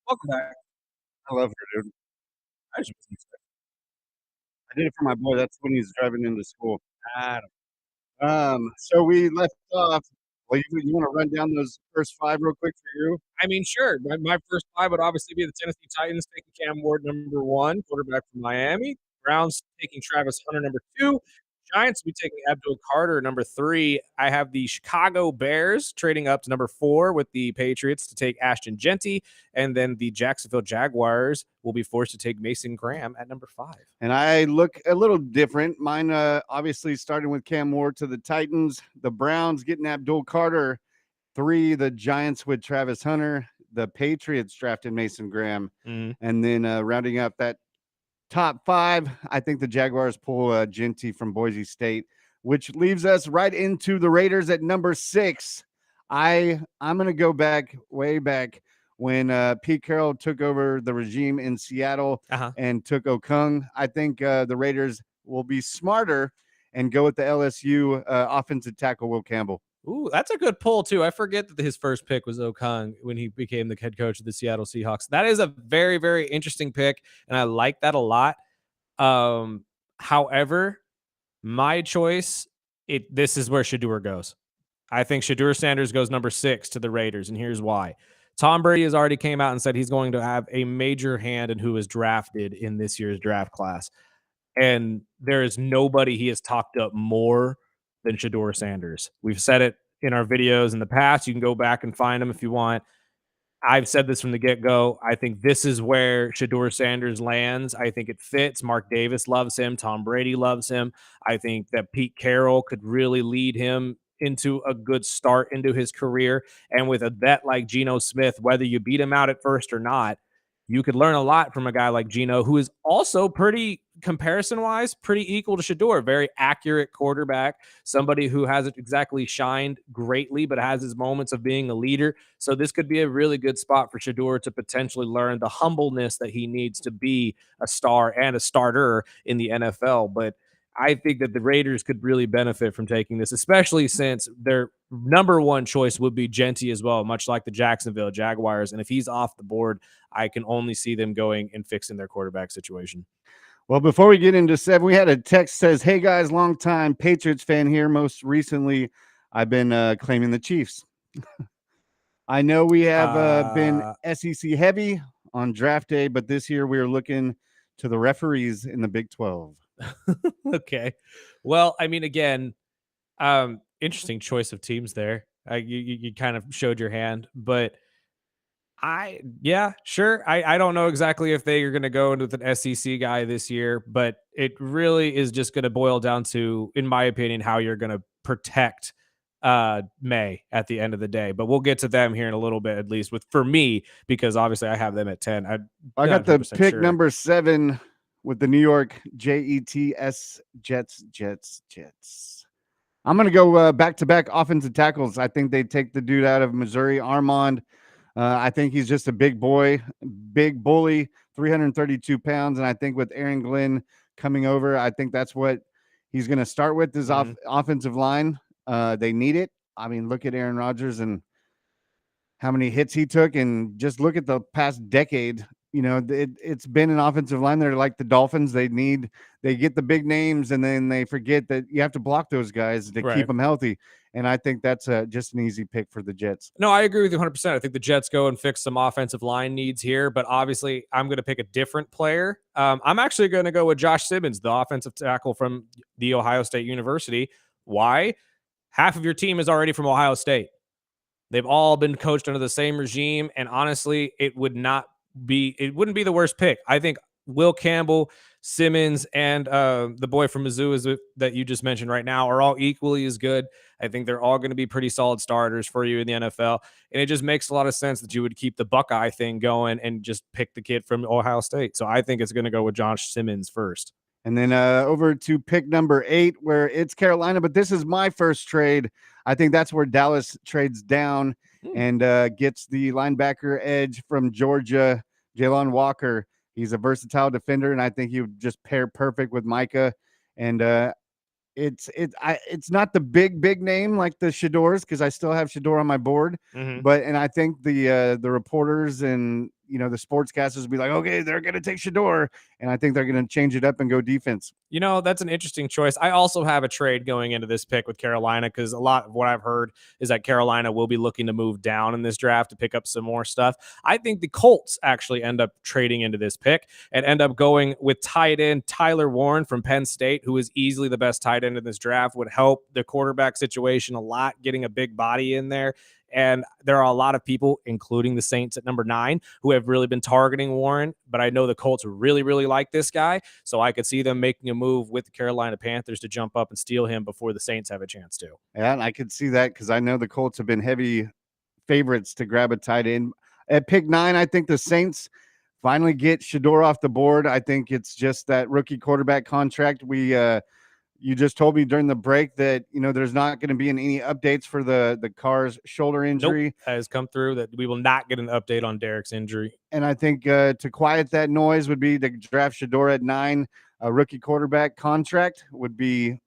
Welcome back. I love her, dude. I did it for my boy. That's when he's driving into school. So we left off Well, you want to run down those first 5 real quick for you? I mean, sure. My first 5 would obviously be the Tennessee Titans taking Cam Ward, number 1, quarterback from Miami. Browns taking Travis Hunter, number 2. Giants will be taking Abdul Carter, number 3. I have the Chicago Bears trading up to number 4 with the Patriots to take Ashton Genty. And then the Jacksonville Jaguars will be forced to take Mason Graham at number 5. And I look a little different. Mine, obviously, starting with Cam Ward to the Titans, the Browns getting Abdul Carter, 3, the Giants with Travis Hunter, the Patriots drafted Mason Graham, and then rounding up that top 5, I think the Jaguars pull Genty from Boise State, which leaves us right into the Raiders at number 6. I'm going to go back, way back, when Pete Carroll took over the regime in Seattle and took Okung. I think the Raiders will be smarter and go with the LSU offensive tackle Will Campbell. Ooh, that's a good pull, too. I forget that his first pick was Okung when he became the head coach of the Seattle Seahawks. That is a very, very interesting pick, and I like that a lot. However, my choice, this is where Shedeur goes. I think Shedeur Sanders goes number 6 to the Raiders, and here's why. Tom Brady has already came out and said he's going to have a major hand in who is drafted in this year's draft class. And there is nobody he has talked up more than Shedeur Sanders. We've said it in our videos in the past. You can go back and find them if you want. I've said this from the get-go. I think this is where Shedeur Sanders lands. I think it fits. Mark Davis loves him. Tom Brady loves him. I think that Pete Carroll could really lead him into a good start into his career. And with a vet like Geno Smith, whether you beat him out at first or not, you could learn a lot from a guy like Geno, who is also pretty, comparison-wise, pretty equal to Shedeur. Very accurate quarterback, somebody who hasn't exactly shined greatly, but has his moments of being a leader. So this could be a really good spot for Shedeur to potentially learn the humbleness that he needs to be a star and a starter in the NFL. But I think that the Raiders could really benefit from taking this, especially since their number 1 choice would be Genty as well, much like the Jacksonville Jaguars. And if he's off the board, I can only see them going and fixing their quarterback situation. Well, before we get into 7, we had a text says, "Hey guys, long time Patriots fan here. Most recently, I've been claiming the Chiefs." I know we have been SEC heavy on draft day, but this year we are looking to the referees in the Big 12. Okay. Well, I mean, again, interesting choice of teams there. You kind of showed your hand, but sure. I don't know exactly if they are going to go into an SEC guy this year, but it really is just going to boil down to, in my opinion, how you're going to protect May at the end of the day. But we'll get to them here in a little bit, at least for me, because obviously I have them at 10. I got the pick number 7 with the New York Jets. I'm going to go back-to-back offensive tackles. I think they take the dude out of Missouri, Armand. I think he's just a big boy, big bully, 332 pounds. And I think with Aaron Glenn coming over, I think that's what he's going to start with, his offensive line. They need it. I mean, look at Aaron Rodgers and how many hits he took, and just look at the past decade. You know, it's been an offensive line. They're like the Dolphins. They get the big names, and then they forget that you have to block those guys to keep them healthy. And I think that's just an easy pick for the Jets. No, I agree with you 100%. I think the Jets go and fix some offensive line needs here, but obviously I'm going to pick a different player. I'm actually going to go with Josh Simmons, the offensive tackle from the Ohio State University. Why? Half of your team is already from Ohio State. They've all been coached under the same regime, and honestly, it wouldn't be the worst pick. I think Will Campbell, Simmons, and the boy from Mizzou that you just mentioned right now are all equally as good. I think they're all going to be pretty solid starters for you in the NFL, and it just makes a lot of sense that you would keep the Buckeye thing going and just pick the kid from Ohio State. So I think it's going to go with Josh Simmons first. And then over to pick number 8, where it's Carolina, but this is my first trade. I think that's where Dallas trades down and gets the linebacker edge from Georgia, Jalon Walker. He's a versatile defender, and I think he would just pair perfect with Micah. And it's not the big name like the Shedeurs, because I still have Shedeur on my board. And I think the reporters and the sportscasters will be like, okay, they're going to take Shedeur. And I think they're going to change it up and go defense. That's an interesting choice. I also have a trade going into this pick with Carolina because a lot of what I've heard is that Carolina will be looking to move down in this draft to pick up some more stuff. I think the Colts actually end up trading into this pick and end up going with tight end Tyler Warren from Penn State, who is easily the best tight end in this draft, would help the quarterback situation a lot, getting a big body in there. And there are a lot of people, including the Saints at number 9, who have really been targeting Warren. But I know the Colts really, really like this guy. So I could see them making a move with the Carolina Panthers to jump up and steal him before the Saints have a chance to. Yeah, and I could see that because I know the Colts have been heavy favorites to grab a tight end. At pick 9, I think the Saints finally get Shedeur off the board. I think it's just that rookie quarterback contract. You just told me during the break that, there's not going to be any updates for the Carr's shoulder injury. Nope, has come through that we will not get an update on Derek's injury. And I think to quiet that noise would be to draft Shedeur at 9. A rookie quarterback contract would be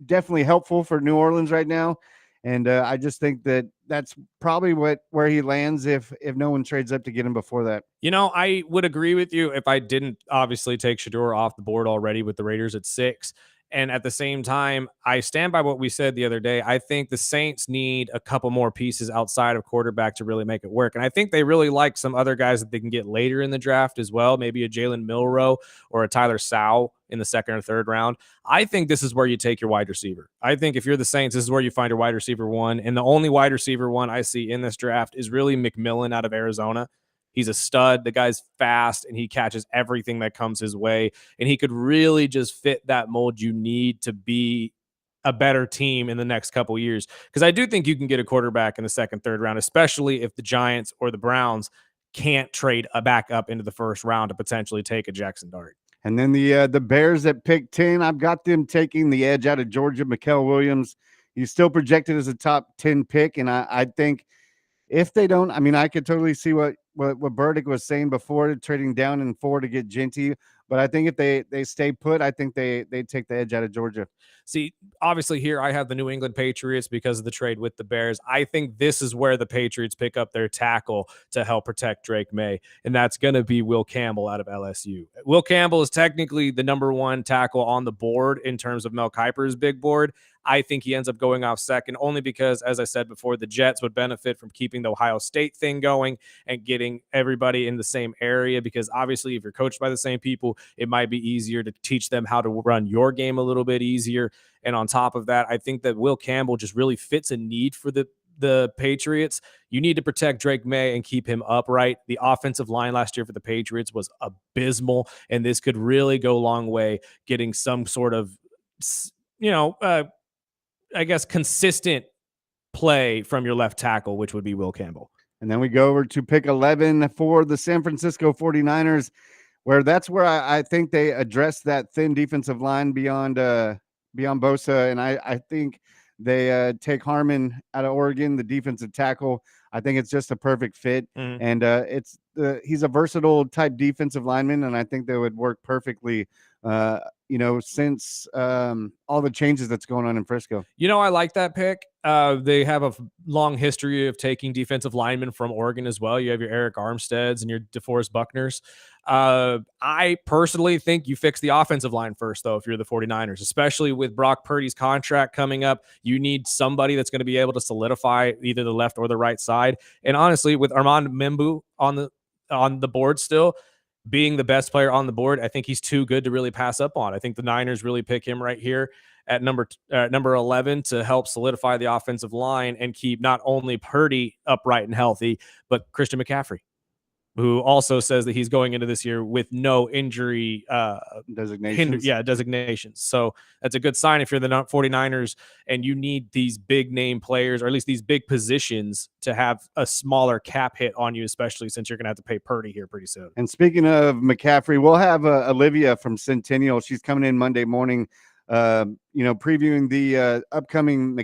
definitely helpful for New Orleans right now. And I just think that that's probably where he lands if no one trades up to get him before that. I would agree with you if I didn't obviously take Shedeur off the board already with the Raiders at 6. And at the same time, I stand by what we said the other day. I think the Saints need a couple more pieces outside of quarterback to really make it work. And I think they really like some other guys that they can get later in the draft as well. Maybe a Jalen Milroe or a Tyler Sow in the 2nd or 3rd round. I think this is where you take your wide receiver. I think if you're the Saints, this is where you find your wide receiver 1. And the only wide receiver 1 I see in this draft is really McMillan out of Arizona. He's a stud. The guy's fast, and he catches everything that comes his way. And he could really just fit that mold you need to be a better team in the next couple years. Because I do think you can get a quarterback in the 2nd, 3rd round, especially if the Giants or the Browns can't trade a back up into the 1st round to potentially take a Jackson Dart. And then the Bears at pick 10, I've got them taking the edge out of Georgia, Mikael Williams. He's still projected as a top 10 pick, and I think if they don't, I could totally see what Burdick was saying before, trading down in 4 to get Genty. But I think if they stay put, I think they take the edge out of Georgia. See, obviously here I have the New England Patriots because of the trade with the Bears. I think this is where the Patriots pick up their tackle to help protect Drake May, and that's going to be Will Campbell out of LSU. Will Campbell is technically the number 1 tackle on the board in terms of Mel Kiper's big board. I think he ends up going off 2nd only because, as I said before, the Jets would benefit from keeping the Ohio State thing going and getting everybody in the same area, because obviously if you're coached by the same people, it might be easier to teach them how to run your game a little bit easier. And on top of that, I think that Will Campbell just really fits a need for the Patriots. You need to protect Drake May and keep him upright. The offensive line last year for the Patriots was abysmal, and this could really go a long way getting some sort of, I guess, consistent play from your left tackle, which would be Will Campbell. And then we go over to pick 11 for the San Francisco 49ers, where that's where I think they address that thin defensive line beyond Bosa. And I think they take Harmon out of Oregon, the defensive tackle. I think it's just a perfect fit. And he's a versatile type defensive lineman, and I think they would work perfectly since all the changes that's going on in Frisco. I like that pick. They have a long history of taking defensive linemen from Oregon as well. You have your Eric Armsteads and your DeForest Buckners. I personally think you fix the offensive line first, though, if you're the 49ers, especially with Brock Purdy's contract coming up. You need somebody that's going to be able to solidify either the left or the right side. And honestly, with Armand Membu on the board still, being the best player on the board, I think he's too good to really pass up on. I think the Niners really pick him right here at number 11 to help solidify the offensive line and keep not only Purdy upright and healthy, but Christian McCaffrey, who also says that he's going into this year with no injury designations. So that's a good sign if you're the 49ers and you need these big name players, or at least these big positions, to have a smaller cap hit on you, especially since you're going to have to pay Purdy here pretty soon. And speaking of McCaffrey, we'll have Olivia from Centennial. She's coming in Monday morning, previewing the upcoming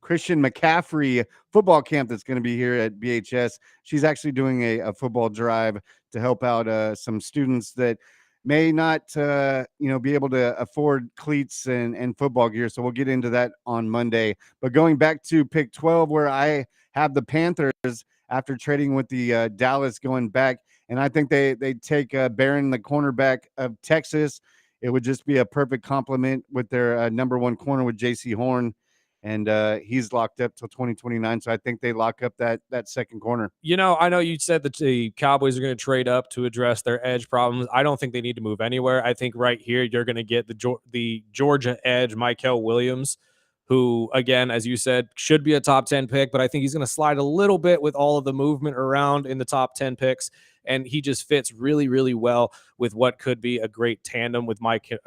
Christian McCaffrey football camp that's going to be here at BHS. She's actually doing a football drive to help out some students that may not, be able to afford cleats and football gear. So we'll get into that on Monday. But going back to pick 12, where I have the Panthers after trading with the Dallas going back. And I think they take Barron, the cornerback of Texas. It would just be a perfect complement with their number one corner with J.C. Horn. And he's locked up till 2029. So I think they lock up that second corner. You know, I know you said that the Cowboys are going to trade up to address their edge problems. I don't think they need to move anywhere. I think right here you're going to get the Georgia edge, Mykel Williams, who, again, as you said, should be a top 10 pick, but I think he's going to slide a little bit with all of the movement around in the top 10 picks. And he just fits really, really well with what could be a great tandem with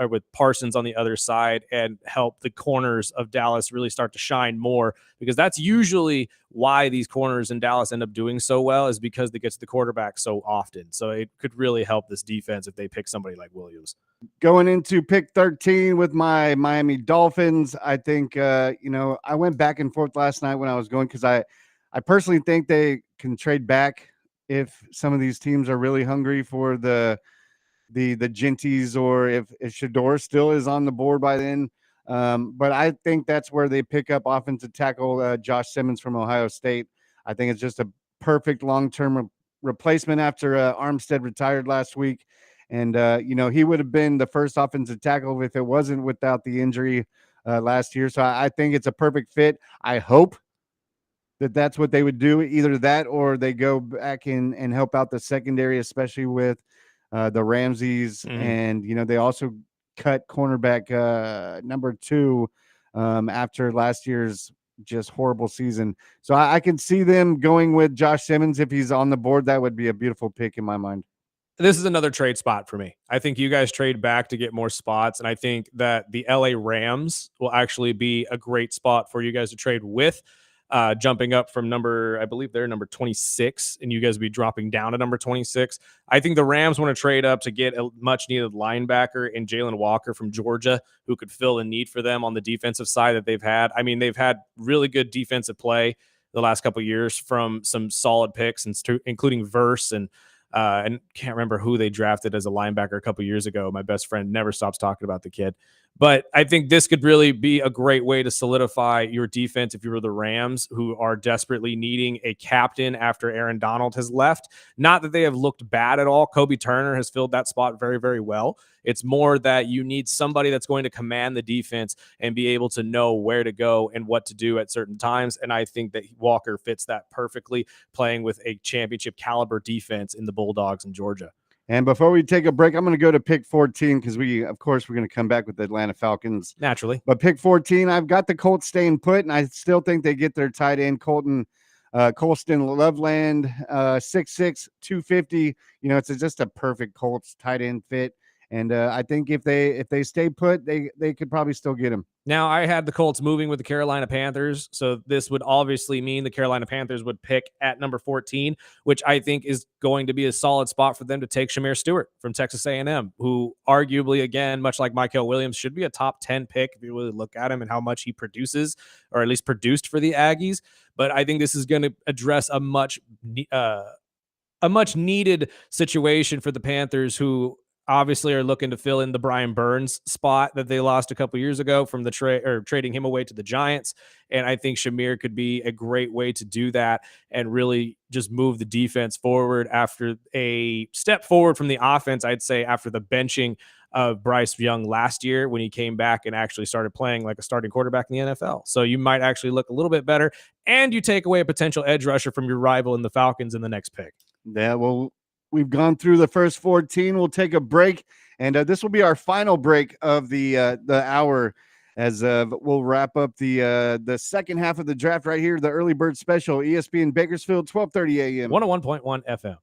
with Parsons on the other side, and help the corners of Dallas really start to shine more, because that's usually why these corners in Dallas end up doing so well, is because they get to the quarterback so often. So it could really help this defense if they pick somebody like Williams. Going into pick 13 with my Miami Dolphins, I think, I went back and forth last night when I was going, because I personally think they can trade back if some of these teams are really hungry for the Genties, or if Shador still is on the board by then. But I think that's where they pick up offensive tackle Josh Simmons from Ohio State. I think it's just a perfect long-term replacement after Armstead retired last week. And, he would have been the first offensive tackle if it wasn't without the injury last year. So I think it's a perfect fit. I hope that's what they would do, either that or they go back and help out the secondary, especially with the Ramseys. And, they also cut cornerback number 2 after last year's just horrible season. So I can see them going with Josh Simmons. If he's on the board, that would be a beautiful pick in my mind. This is another trade spot for me. I think you guys trade back to get more spots, and I think that the LA Rams will actually be a great spot for you guys to trade with. Jumping up from I believe they're number 26, and you guys will be dropping down to number 26. I think the Rams want to trade up to get a much-needed linebacker in Jalen Walker from Georgia, who could fill a need for them on the defensive side that they've had. I mean, they've had really good defensive play the last couple of years from some solid picks, including Verse and can't remember who they drafted as a linebacker a couple years ago. My best friend never stops talking about the kid. But I think this could really be a great way to solidify your defense if you were the Rams, who are desperately needing a captain after Aaron Donald has left. Not that they have looked bad at all. Kobe Turner has filled that spot very, very well. It's more that you need somebody that's going to command the defense and be able to know where to go and what to do at certain times. And I think that Walker fits that perfectly, playing with a championship caliber defense in the Bulldogs in Georgia. And before we take a break, I'm going to go to pick 14, because we're going to come back with the Atlanta Falcons. Naturally. But pick 14, I've got the Colts staying put, and I still think they get their tight end, Colston Loveland, 6'6", 250. It's just a perfect Colts tight end fit. And I think if they stay put, they could probably still get him. Now, I had the Colts moving with the Carolina Panthers, so this would obviously mean the Carolina Panthers would pick at number 14, which I think is going to be a solid spot for them to take Shamir Stewart from Texas A&M, who arguably, again, much like Mykel Williams, should be a top 10 pick if you really look at him and how much he produces, or at least produced for the Aggies. But I think this is going to address a much needed situation for the Panthers, who obviously are looking to fill in the Brian Burns spot that they lost a couple years ago from the trading him away to the Giants. And I think Shamir could be a great way to do that and really just move the defense forward after a step forward from the offense. I'd say after the benching of Bryce Young last year, when he came back and actually started playing like a starting quarterback in the NFL. So you might actually look a little bit better, and you take away a potential edge rusher from your rival in the Falcons in the next pick. Yeah, well, we've gone through the first 14. We'll take a break, and this will be our final break of the hour, as we'll wrap up the second half of the draft right here, the early bird special, ESPN Bakersfield, 12:30 a.m. 101.1 FM.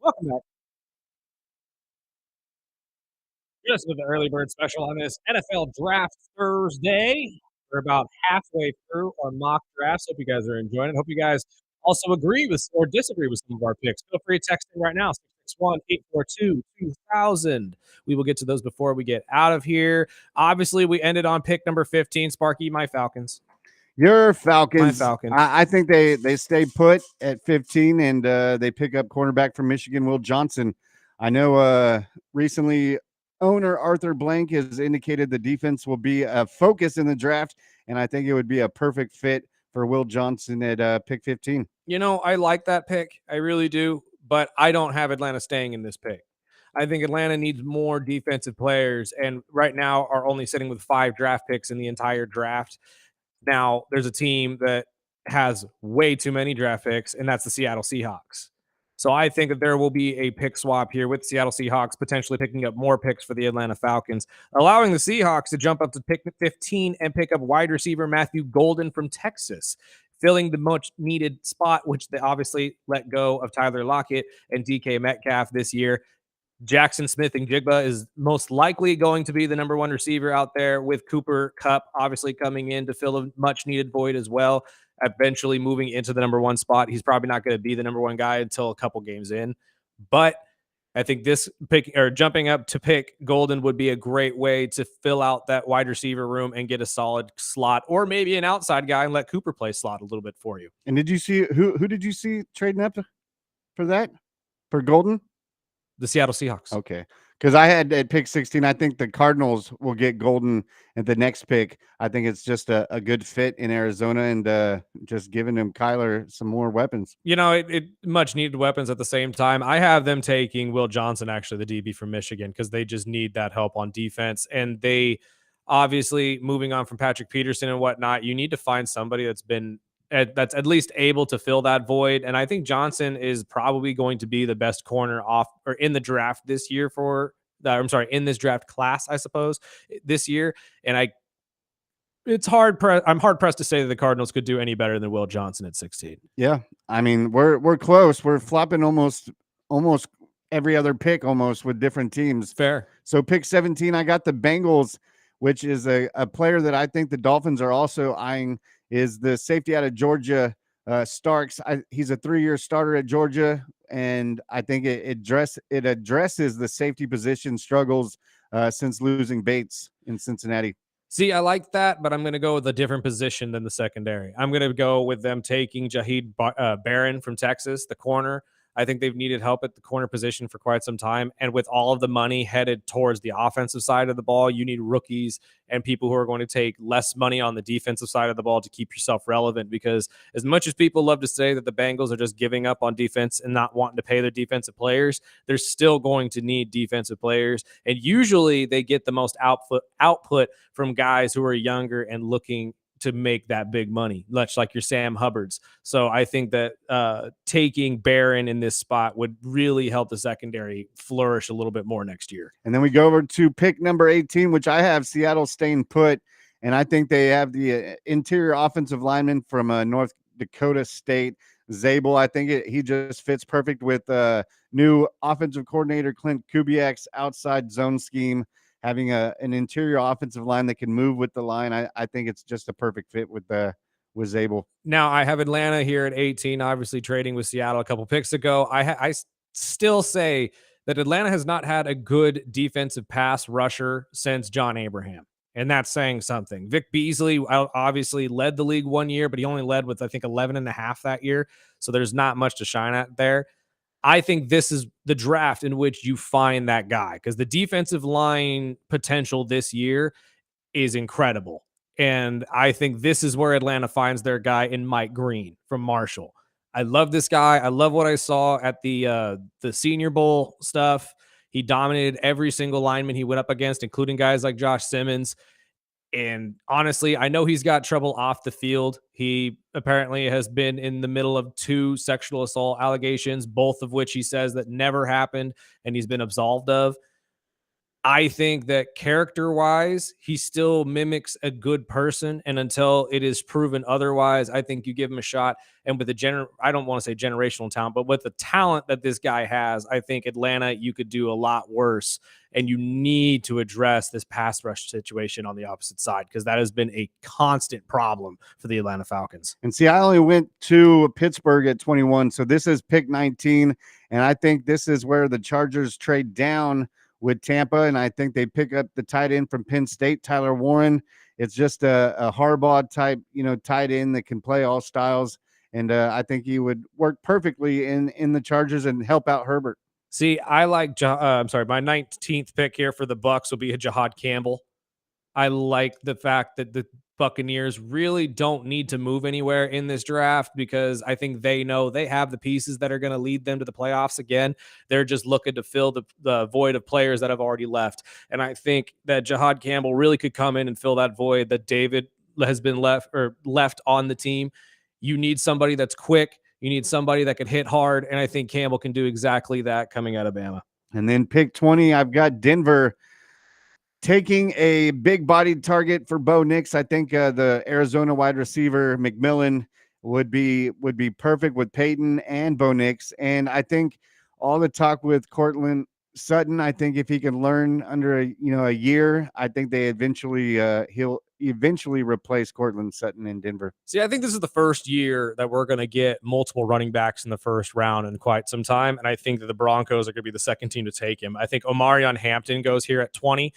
Welcome back. Just with the early bird special on this NFL Draft Thursday. We're about halfway through our mock drafts. Hope you guys are enjoying it. Hope you guys also agree with or disagree with some of our picks. Feel free to text in right now, 661-842-2000. We will get to those before we get out of here. Obviously, we ended on pick number 15. Sparky, my Falcons. Your Falcons. My Falcons. I think they stay put at 15 and they pick up cornerback from Michigan, Will Johnson. I know recently owner Arthur Blank has indicated the defense will be a focus in the draft, and I think it would be a perfect fit for Will Johnson at pick 15. You know, I like that pick. I really do, but I don't have Atlanta staying in this pick. I think Atlanta needs more defensive players, and right now are only sitting with 5 draft picks in the entire draft. Now, there's a team that has way too many draft picks, and that's the Seattle Seahawks. So I think that there will be a pick swap here with Seattle Seahawks potentially picking up more picks for the Atlanta Falcons, allowing the Seahawks to jump up to pick 15 and pick up wide receiver Matthew Golden from Texas, filling the much needed spot, which they obviously let go of Tyler Lockett and DK Metcalf this year. Jackson Smith and Jigba is most likely going to be the number 1 receiver out there, with Cooper Kupp obviously coming in to fill a much needed void as well, eventually moving into the number 1 spot. He's probably not going to be the number 1 guy until a couple games in, but I think this pick, or jumping up to pick Golden, would be a great way to fill out that wide receiver room and get a solid slot, or maybe an outside guy and let Cooper play slot a little bit for you. And did you see who did you see trading up for that, for Golden? The Seattle Seahawks. Okay. Because I had at pick 16, I think the Cardinals will get Golden at the next pick. I think it's just a good fit in Arizona, and just giving him Kyler some more weapons. You know, it much needed weapons at the same time. I have them taking Will Johnson, actually, the DB from Michigan, because they just need that help on defense. And they obviously, moving on from Patrick Peterson and whatnot, you need to find somebody that's at least able to fill that void. And I think Johnson is probably going to be the best corner off or in the draft this year in this draft class, I suppose, this year. And I'm hard pressed to say that the Cardinals could do any better than Will Johnson at 16. Yeah. I mean, we're close. We're flopping almost every other pick almost with different teams. Fair. So pick 17, I got the Bengals, which is a player that I think the Dolphins are also eyeing, is the safety out of Georgia, Starks. He's a 3-year starter at Georgia, and I think it addresses the safety position struggles since losing Bates in Cincinnati. See, I like that, but I'm going to go with a different position than the secondary. I'm going to go with them taking Jahid Barron from Texas, the corner. I think they've needed help at the corner position for quite some time. And with all of the money headed towards the offensive side of the ball, you need rookies and people who are going to take less money on the defensive side of the ball to keep yourself relevant. Because as much as people love to say that the Bengals are just giving up on defense and not wanting to pay their defensive players, they're still going to need defensive players. And usually they get the most output from guys who are younger and looking to make that big money, much like your Sam Hubbards. So I think that taking Barron in this spot would really help the secondary flourish a little bit more next year. And then we go over to pick number 18, which I have Seattle staying put. And I think they have the interior offensive lineman from North Dakota State, Zabel. I think he just fits perfect with new offensive coordinator Clint Kubiak's outside zone scheme. Having an interior offensive line that can move with the line, I think it's just a perfect fit with Zabel. Now, I have Atlanta here at 18, obviously trading with Seattle a couple picks ago. I still say that Atlanta has not had a good defensive pass rusher since John Abraham, and that's saying something. Vic Beasley obviously led the league 1 year, but he only led with, I think, 11.5 that year, so there's not much to shine at there. I think this is the draft in which you find that guy, because the defensive line potential this year is incredible. And I think this is where Atlanta finds their guy in Mike Green from Marshall. I love this guy. I love what I saw at the Senior Bowl stuff. He dominated every single lineman he went up against, including guys like Josh Simmons. And honestly, I know he's got trouble off the field. He apparently has been in the middle of 2 sexual assault allegations, both of which he says that never happened and he's been absolved of. I think that character-wise, he still mimics a good person, and until it is proven otherwise, I think you give him a shot. And with the I don't want to say generational talent, but with the talent that this guy has, I think Atlanta, you could do a lot worse. And you need to address this pass rush situation on the opposite side, because that has been a constant problem for the Atlanta Falcons. And see, I only went to Pittsburgh at 21, so this is pick 19, and I think this is where the Chargers trade down with Tampa, and I think they pick up the tight end from Penn State, Tyler Warren. It's just a Harbaugh type, tight end that can play all styles, and I think he would work perfectly in the Chargers and help out Herbert. See, I like my 19th pick here for the Bucs will be a Jahad Campbell. I like the fact that the Buccaneers really don't need to move anywhere in this draft, because I think they know they have the pieces that are going to lead them to the playoffs again. They're just looking to fill the void of players that have already left. And I think that Jahad Campbell really could come in and fill that void that David has been left on the team. You need somebody that's quick. You need somebody that can hit hard. And I think Campbell can do exactly that coming out of Bama. And then pick 20, I've got Denver taking a big-bodied target for Bo Nix. I think the Arizona wide receiver McMillan would be perfect with Peyton and Bo Nix. And I think all the talk with Cortland Sutton, I think if he can learn under a year, I think they he'll eventually replace Cortland Sutton in Denver. See, I think this is the first year that we're going to get multiple running backs in the first round in quite some time. And I think that the Broncos are going to be the second team to take him. I think Omarion Hampton goes here at 20.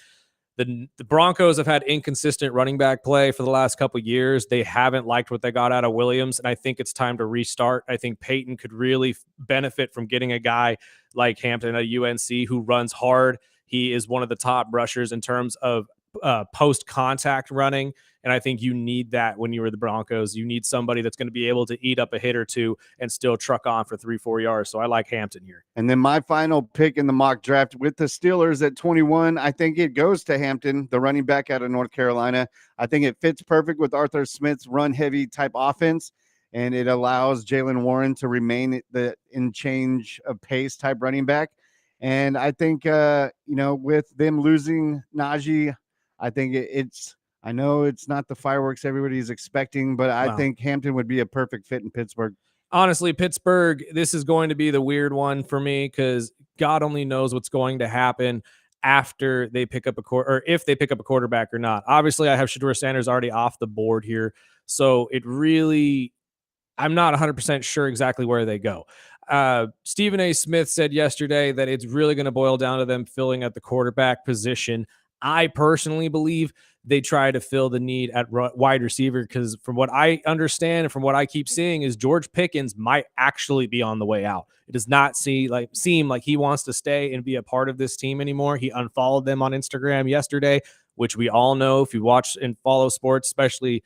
The Broncos have had inconsistent running back play for the last couple of years. They haven't liked what they got out of Williams, and I think it's time to restart. I think Peyton could really benefit from getting a guy like Hampton at UNC who runs hard. He is one of the top rushers in terms of post-contact running, and I think you need that when you were the Broncos. You need somebody that's going to be able to eat up a hit or two and still truck on for 3-4 yards. So I like Hampton here. And then my final pick in the mock draft with the Steelers at 21, I think it goes to Hampton, the running back out of North Carolina. I think it fits perfect with Arthur Smith's run-heavy type offense, and it allows Jaylen Warren to remain in change of pace type running back. And I think, with them losing Najee, I think I know it's not the fireworks everybody's expecting, but I think Hampton would be a perfect fit in Pittsburgh. Honestly, Pittsburgh, this is going to be the weird one for me, because God only knows what's going to happen after they pick up if they pick up a quarterback or not. Obviously, I have Shedeur Sanders already off the board here, so I'm not 100% sure exactly where they go. Stephen A. Smith said yesterday that it's really going to boil down to them filling at the quarterback position. I personally believe they try to fill the need at wide receiver, because from what I understand and from what I keep seeing is George Pickens might actually be on the way out. It does not seem like he wants to stay and be a part of this team anymore. He unfollowed them on Instagram yesterday, which we all know if you watch and follow sports, especially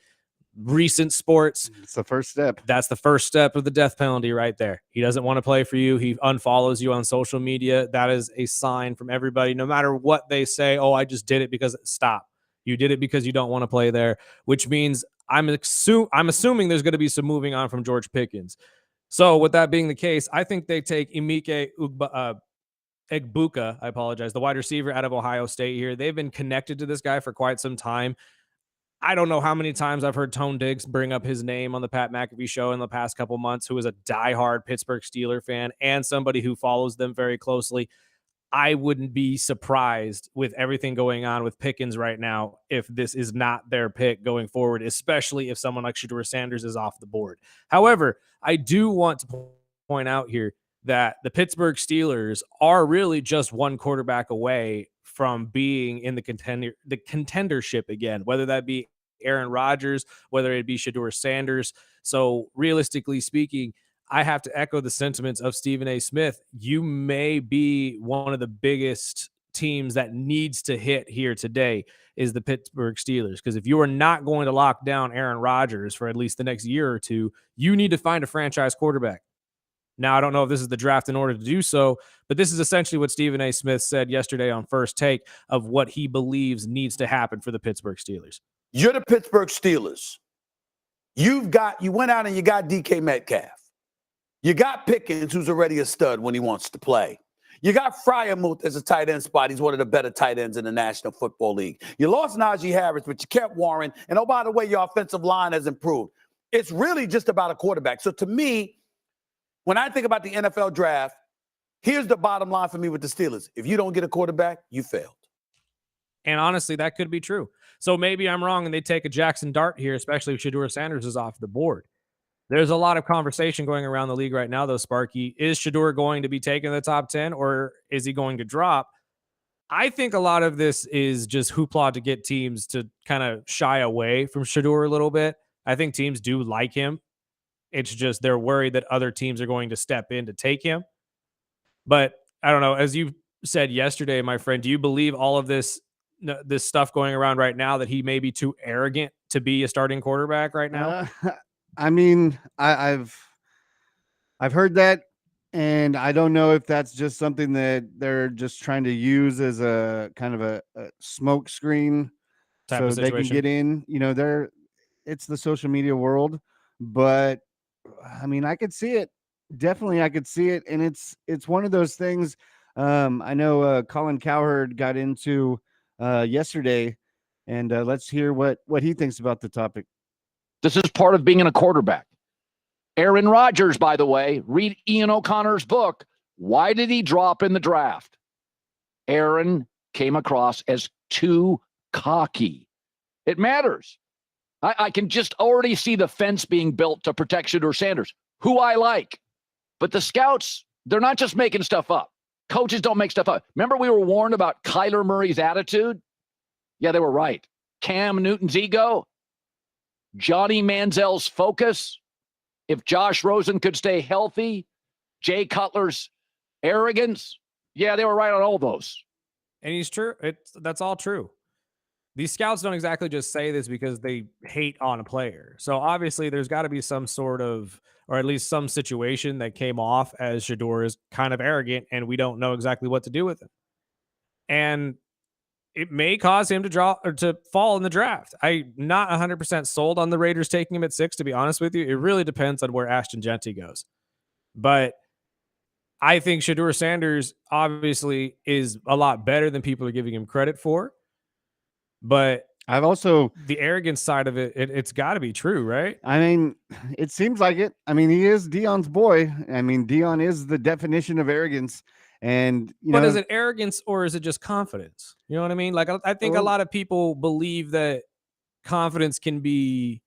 recent sports. It's the first step. That's the first step of the death penalty right there. He doesn't want to play for you. He unfollows you on social media. That is a sign from everybody, no matter what they say. Oh, I just did it because stop. You did it because you don't want to play there, which means I'm assuming there's going to be some moving on from George Pickens. So with that being the case, I think they take Emeka Egbuka, I apologize, the wide receiver out of Ohio State here. They've been connected to this guy for quite some time. I don't know how many times I've heard Tone Diggs bring up his name on the Pat McAfee show in the past couple months, who is a diehard Pittsburgh Steelers fan and somebody who follows them very closely. I wouldn't be surprised with everything going on with Pickens right now if this is not their pick going forward, especially if someone like Shedeur Sanders is off the board. However, I do want to point out here that the Pittsburgh Steelers are really just one quarterback away from being in the contendership again, whether that be Aaron Rodgers, whether it be Shedeur Sanders. So realistically speaking, I have to echo the sentiments of Stephen A. Smith. You may be one of the biggest teams that needs to hit here today is the Pittsburgh Steelers. Because if you are not going to lock down Aaron Rodgers for at least the next year or two, you need to find a franchise quarterback. Now, I don't know if this is the draft in order to do so, but this is essentially what Stephen A. Smith said yesterday on First Take of what he believes needs to happen for the Pittsburgh Steelers. You're the Pittsburgh Steelers. You went out and you got DK Metcalf. You got Pickens, who's already a stud when he wants to play. You got Fryermuth as a tight end spot. He's one of the better tight ends in the National Football League. You lost Najee Harris, but you kept Warren. And oh, by the way, your offensive line has improved. It's really just about a quarterback. So to me, when I think about the NFL draft, here's the bottom line for me with the Steelers. If you don't get a quarterback, you failed. And honestly, that could be true. So maybe I'm wrong and they take a Jackson Dart here, especially if Shedeur Sanders is off the board. There's a lot of conversation going around the league right now, though, Sparky. Is Shedeur going to be taken in the top 10 or is he going to drop? I think a lot of this is just hoopla to get teams to kind of shy away from Shedeur a little bit. I think teams do like him. It's just they're worried that other teams are going to step in to take him. But I don't know. As you said yesterday, my friend, do you believe all of this stuff going around right now that he may be too arrogant to be a starting quarterback right now? I mean, I've heard that, and I don't know if that's just something that they're just trying to use as a kind of a smoke screen so they can get in. You know, it's the social media world, but I mean, I could see it. Definitely, I could see it, and it's one of those things. I know Colin Cowherd got into yesterday, and let's hear what he thinks about the topic. This is part of being a quarterback. Aaron Rodgers, by the way, read Ian O'Connor's book. Why did he drop in the draft? Aaron came across as too cocky. It matters. I can just already see the fence being built to protect Shedeur Sanders, who I like. But the scouts, they're not just making stuff up. Coaches don't make stuff up. Remember we were warned about Kyler Murray's attitude? Yeah, they were right. Cam Newton's ego? Johnny Manziel's focus, if Josh Rosen could stay healthy, Jay Cutler's arrogance, yeah, they were right on all those. And he's true. That's all true. These scouts don't exactly just say this because they hate on a player. So obviously there's got to be some sort of, or at least some situation that came off as Shedeur is kind of arrogant and we don't know exactly what to do with him. And it may cause him to draw or to fall in the draft. I'm not 100% sold on the Raiders taking him at 6, to be honest with you. It really depends on where Ashton Jeanty goes. But I think Shedeur Sanders obviously is a lot better than people are giving him credit for. But I've also the arrogance side of it's got to be true, right? I mean, it seems like it. I mean, he is Dion's boy. I mean, Dion is the definition of arrogance. And but is it arrogance or is it just confidence? You know what I mean? Like I think a lot of people believe that confidence can be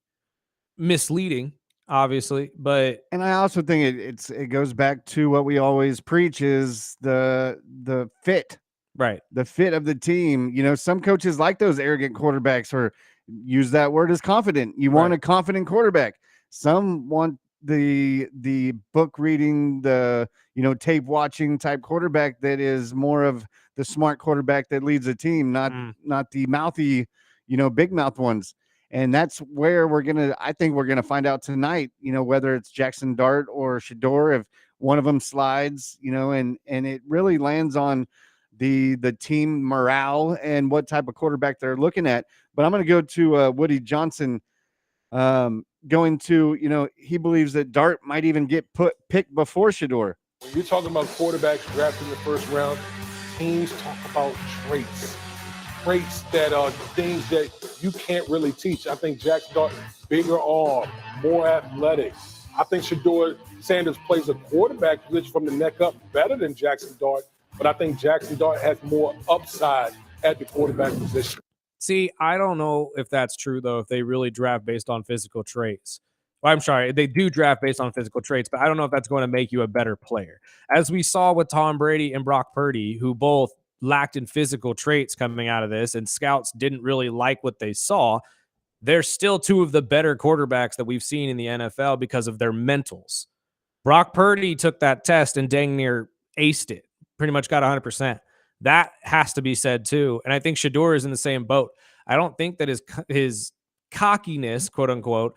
misleading, obviously, and I also think it goes back to what we always preach is the fit, right? The fit of the team. You know, some coaches like those arrogant quarterbacks or use that word as confident. You want a confident quarterback. Some want the book reading, the tape watching type quarterback that is more of the smart quarterback that leads a team, not the mouthy, big mouth ones. And that's where I think we're gonna find out tonight, whether it's Jackson Dart or Shedeur, if one of them slides, and it really lands on the team morale and what type of quarterback they're looking at. But I'm gonna go to Woody Johnson. Going to, he believes that Dart might even get picked before Shedeur. When you're talking about quarterbacks drafted in the first round, teams talk about traits that are things that you can't really teach. I think Jackson Dart, bigger arm, more athletic. I think Shedeur Sanders plays a quarterback position from the neck up better than Jackson Dart, but I think Jackson Dart has more upside at the quarterback position. See, I don't know if that's true, though, if they really draft based on physical traits. Well, I'm sorry, they do draft based on physical traits, but I don't know if that's going to make you a better player. As we saw with Tom Brady and Brock Purdy, who both lacked in physical traits coming out of this, and scouts didn't really like what they saw, they're still two of the better quarterbacks that we've seen in the NFL because of their mentals. Brock Purdy took that test and dang near aced it, pretty much got 100%. That has to be said too. And I think Shedeur is in the same boat. I don't think that his cockiness, quote unquote,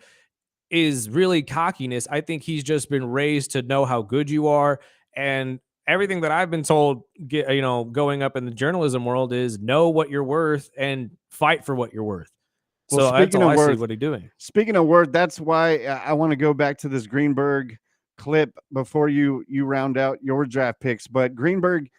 is really cockiness. I think he's just been raised to know how good you are. And everything that I've been told, going up in the journalism world is know what you're worth and fight for what you're worth. Well, so that's all I see what he's doing. Speaking of worth, that's why I want to go back to this Greenberg clip before you round out your draft picks. But Greenberg,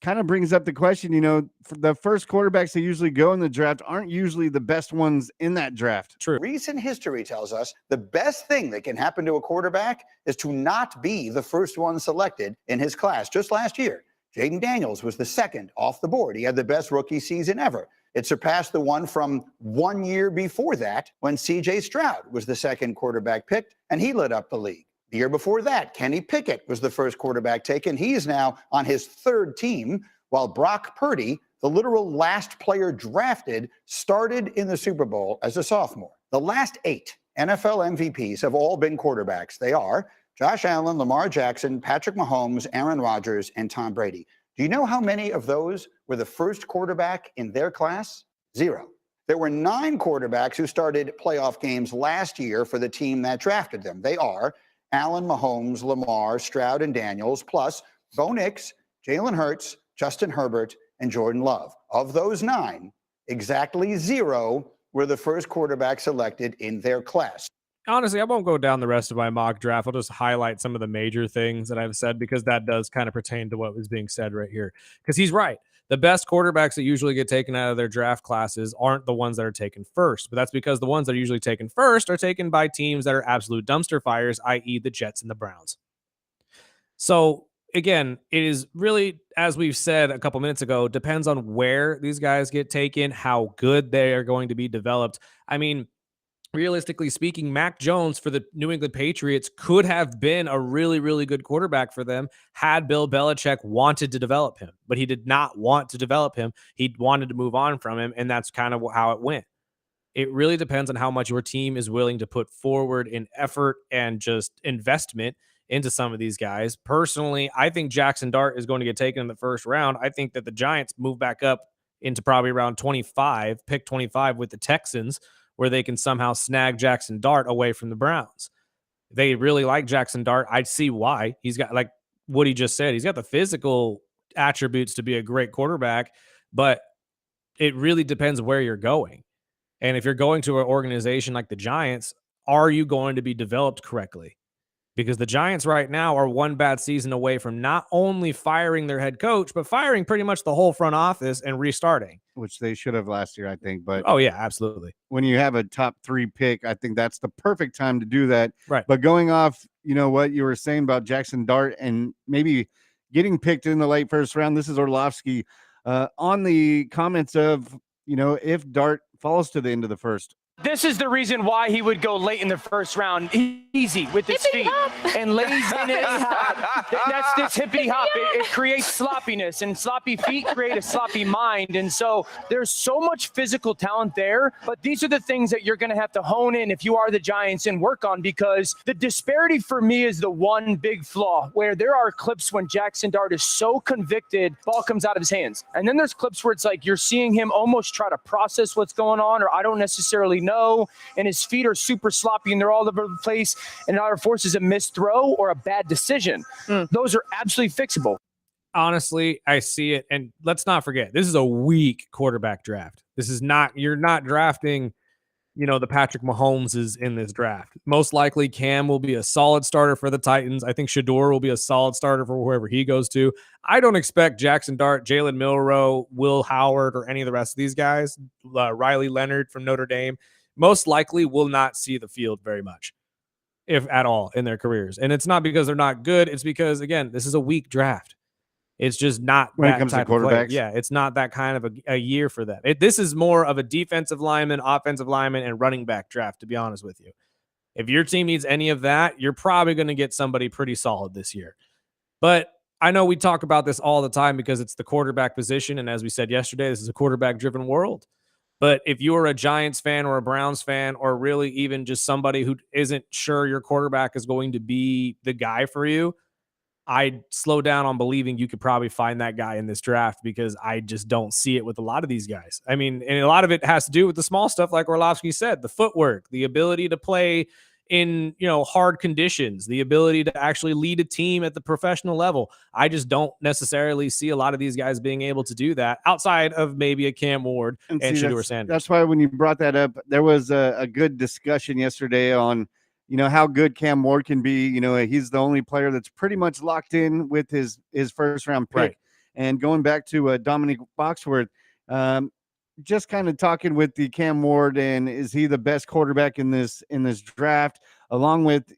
kind of brings up the question, for the first quarterbacks that usually go in the draft aren't usually the best ones in that draft. True. Recent history tells us the best thing that can happen to a quarterback is to not be the first one selected in his class. Just last year, Jaden Daniels was the second off the board. He had the best rookie season ever. It surpassed the one from 1 year before that when C.J. Stroud was the second quarterback picked, and he lit up the league. The year before that, Kenny Pickett was the first quarterback taken. He is now on his third team, while Brock Purdy, the literal last player drafted, started in the Super Bowl as a sophomore. The last 8 NFL MVPs have all been quarterbacks. They are Josh Allen, Lamar Jackson, Patrick Mahomes, Aaron Rodgers, and Tom Brady. Do you know how many of those were the first quarterback in their class? 0. There were 9 quarterbacks who started playoff games last year for the team that drafted them. They are Allen, Mahomes, Lamar, Stroud, and Daniels, plus Bo Nix, Jalen Hurts, Justin Herbert, and Jordan Love. Of those 9, exactly 0 were the first quarterback selected in their class. Honestly, I won't go down the rest of my mock draft. I'll just highlight some of the major things that I've said because that does kind of pertain to what was being said right here. Because he's right. The best quarterbacks that usually get taken out of their draft classes aren't the ones that are taken first, but that's because the ones that are usually taken first are taken by teams that are absolute dumpster fires, i.e. the Jets and the Browns. So again, it is really, as we've said a couple minutes ago, depends on where these guys get taken, how good they are going to be developed. I mean, realistically speaking, Mac Jones for the New England Patriots could have been a really, really good quarterback for them had Bill Belichick wanted to develop him, but he did not want to develop him. He wanted to move on from him, and that's kind of how it went. It really depends on how much your team is willing to put forward in effort and just investment into some of these guys. Personally, I think Jackson Dart is going to get taken in the first round. I think that the Giants move back up into probably around 25, pick 25 with the Texans, where they can somehow snag Jackson Dart away from the Browns. They really like Jackson Dart. I see why. He's got, like what he just said, he's got the physical attributes to be a great quarterback, but it really depends where you're going. And if you're going to an organization like the Giants, are you going to be developed correctly? Because the Giants right now are one bad season away from not only firing their head coach, but firing pretty much the whole front office and restarting. Which they should have last year, I think. But oh, yeah, absolutely. When you have a top 3 pick, I think that's the perfect time to do that. Right. But going off, what you were saying about Jackson Dart and maybe getting picked in the late first round, this is Orlovsky on the comments of, if Dart falls to the end of the first. This is the reason why he would go late in the first round, easy with his feet and laziness. That's this hippity hop. It creates sloppiness, and sloppy feet create a sloppy mind. And so there's so much physical talent there, but these are the things that you're going to have to hone in if you are the Giants and work on, because the disparity for me is the one big flaw where there are clips when Jackson Dart is so convicted, ball comes out of his hands. And then there's clips where it's like you're seeing him almost try to process what's going on, or I don't necessarily know, and his feet are super sloppy and they're all over the place, and it either forces a missed throw or a bad decision. Those are absolutely fixable. Honestly, I see it. And let's not forget, this is a weak quarterback draft. This is not, you're not drafting, the Patrick Mahomes in this draft. Most likely Cam will be a solid starter for the Titans. I think Shador will be a solid starter for whoever he goes to. I don't expect Jackson Dart, Jalen Milroe, Will Howard, or any of the rest of these guys, Riley Leonard from Notre Dame, most likely will not see the field very much, if at all, in their careers. And it's not because they're not good. It's because, again, this is a weak draft. It's just not when that it comes type to quarterbacks. Of player. Yeah, it's not that kind of a year for them. This is more of a defensive lineman, offensive lineman, and running back draft, to be honest with you. If your team needs any of that, you're probably going to get somebody pretty solid this year. But I know we talk about this all the time because it's the quarterback position. And as we said yesterday, this is a quarterback-driven world. But if you're a Giants fan or a Browns fan, or really even just somebody who isn't sure your quarterback is going to be the guy for you, I'd slow down on believing you could probably find that guy in this draft, because I just don't see it with a lot of these guys. I mean, and a lot of it has to do with the small stuff, like Orlovsky said, the footwork, the ability to play in, hard conditions, the ability to actually lead a team at the professional level. I just don't necessarily see a lot of these guys being able to do that outside of maybe a Cam Ward and Shador Sanders. That's why when you brought that up, there was a good discussion yesterday on, how good Cam Ward can be. He's the only player that's pretty much locked in with his first round pick. Right. And going back to Dominic Foxworth, just kind of talking with the Cam Ward, and is he the best quarterback in this draft? Along with,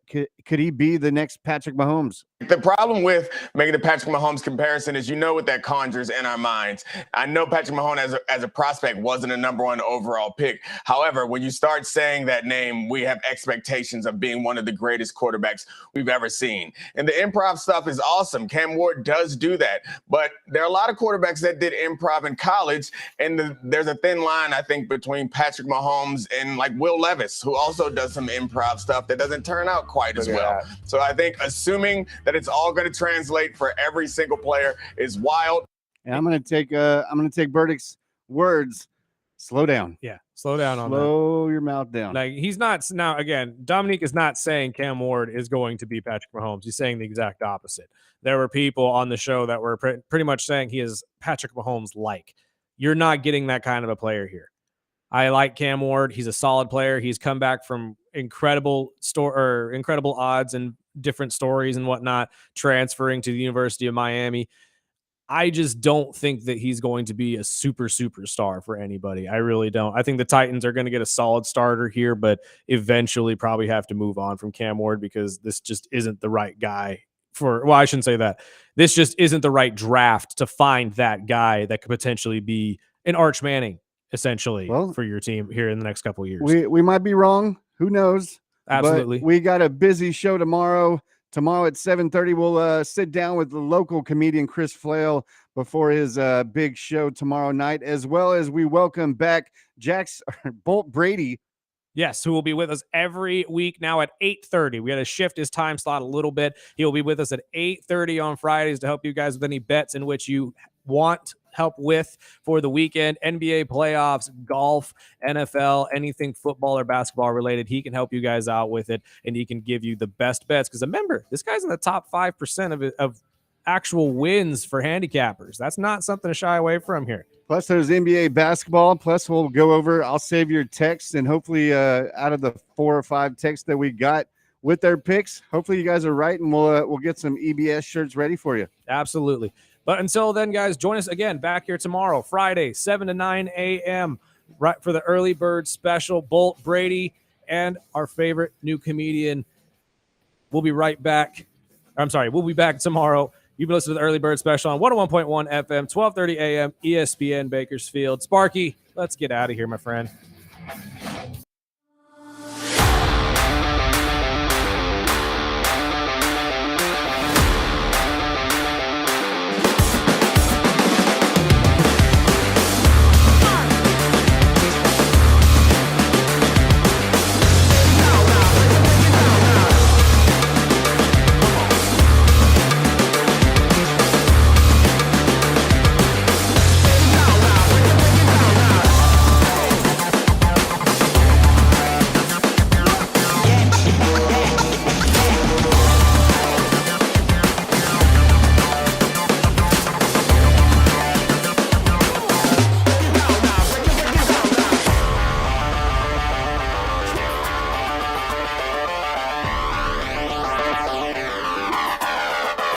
could he be the next Patrick Mahomes? The problem with making the Patrick Mahomes comparison is what that conjures in our minds. I know Patrick Mahomes as a prospect wasn't a #1 overall pick. However, when you start saying that name, we have expectations of being one of the greatest quarterbacks we've ever seen. And the improv stuff is awesome. Cam Ward does do that. But there are a lot of quarterbacks that did improv in college, and there's a thin line, I think, between Patrick Mahomes and like Will Levis, who also does some improv stuff that doesn't turn out quite as well. So I think assuming that it's all going to translate for every single player is wild. And I'm going to take Burdick's words. Slow down. Yeah, slow down on that. Slow your mouth down. Like, he's not now. Again, Dominique is not saying Cam Ward is going to be Patrick Mahomes. He's saying the exact opposite. There were people on the show that were pretty much saying he is Patrick Mahomes like. You're not getting that kind of a player here. I like Cam Ward. He's a solid player. He's come back from incredible odds and different stories and whatnot, transferring to the University of Miami. I just don't think that he's going to be a superstar for anybody. I really don't. I think the Titans are going to get a solid starter here, but eventually probably have to move on from Cam Ward because this just isn't the right guy I shouldn't say that. This just isn't the right draft to find that guy that could potentially be an Arch Manning, essentially, for your team here in the next couple of years. We might be wrong. Who knows? Absolutely. But we got a busy show tomorrow. Tomorrow at 7:30, we'll sit down with the local comedian Chris Flail before his big show tomorrow night, as well as we welcome back Bolt Brady. Yes, who will be with us every week now at 8:30. We had to shift his time slot a little bit. He will be with us at 8:30 on Fridays to help you guys with any bets in which you want help with for the weekend. NBA playoffs, golf, NFL, anything football or basketball related. He can help you guys out with it, and he can give you the best bets. Because remember, this guy's in the top 5% of actual wins for handicappers. That's not something to shy away from here. Plus, there's NBA basketball. Plus, we'll go over. I'll save your texts, and hopefully, out of the 4 or 5 texts that we got with their picks, hopefully you guys are right, and we'll get some EBS shirts ready for you. Absolutely. But until then, guys, join us again back here tomorrow, Friday, 7 to 9 a.m., right for the early bird special. Bolt Brady and our favorite new comedian. We'll be right back. We'll be back tomorrow. You've been listening to the early bird special on 101.1 FM, 12:30 a.m., ESPN Bakersfield. Sparky, let's get out of here, my friend.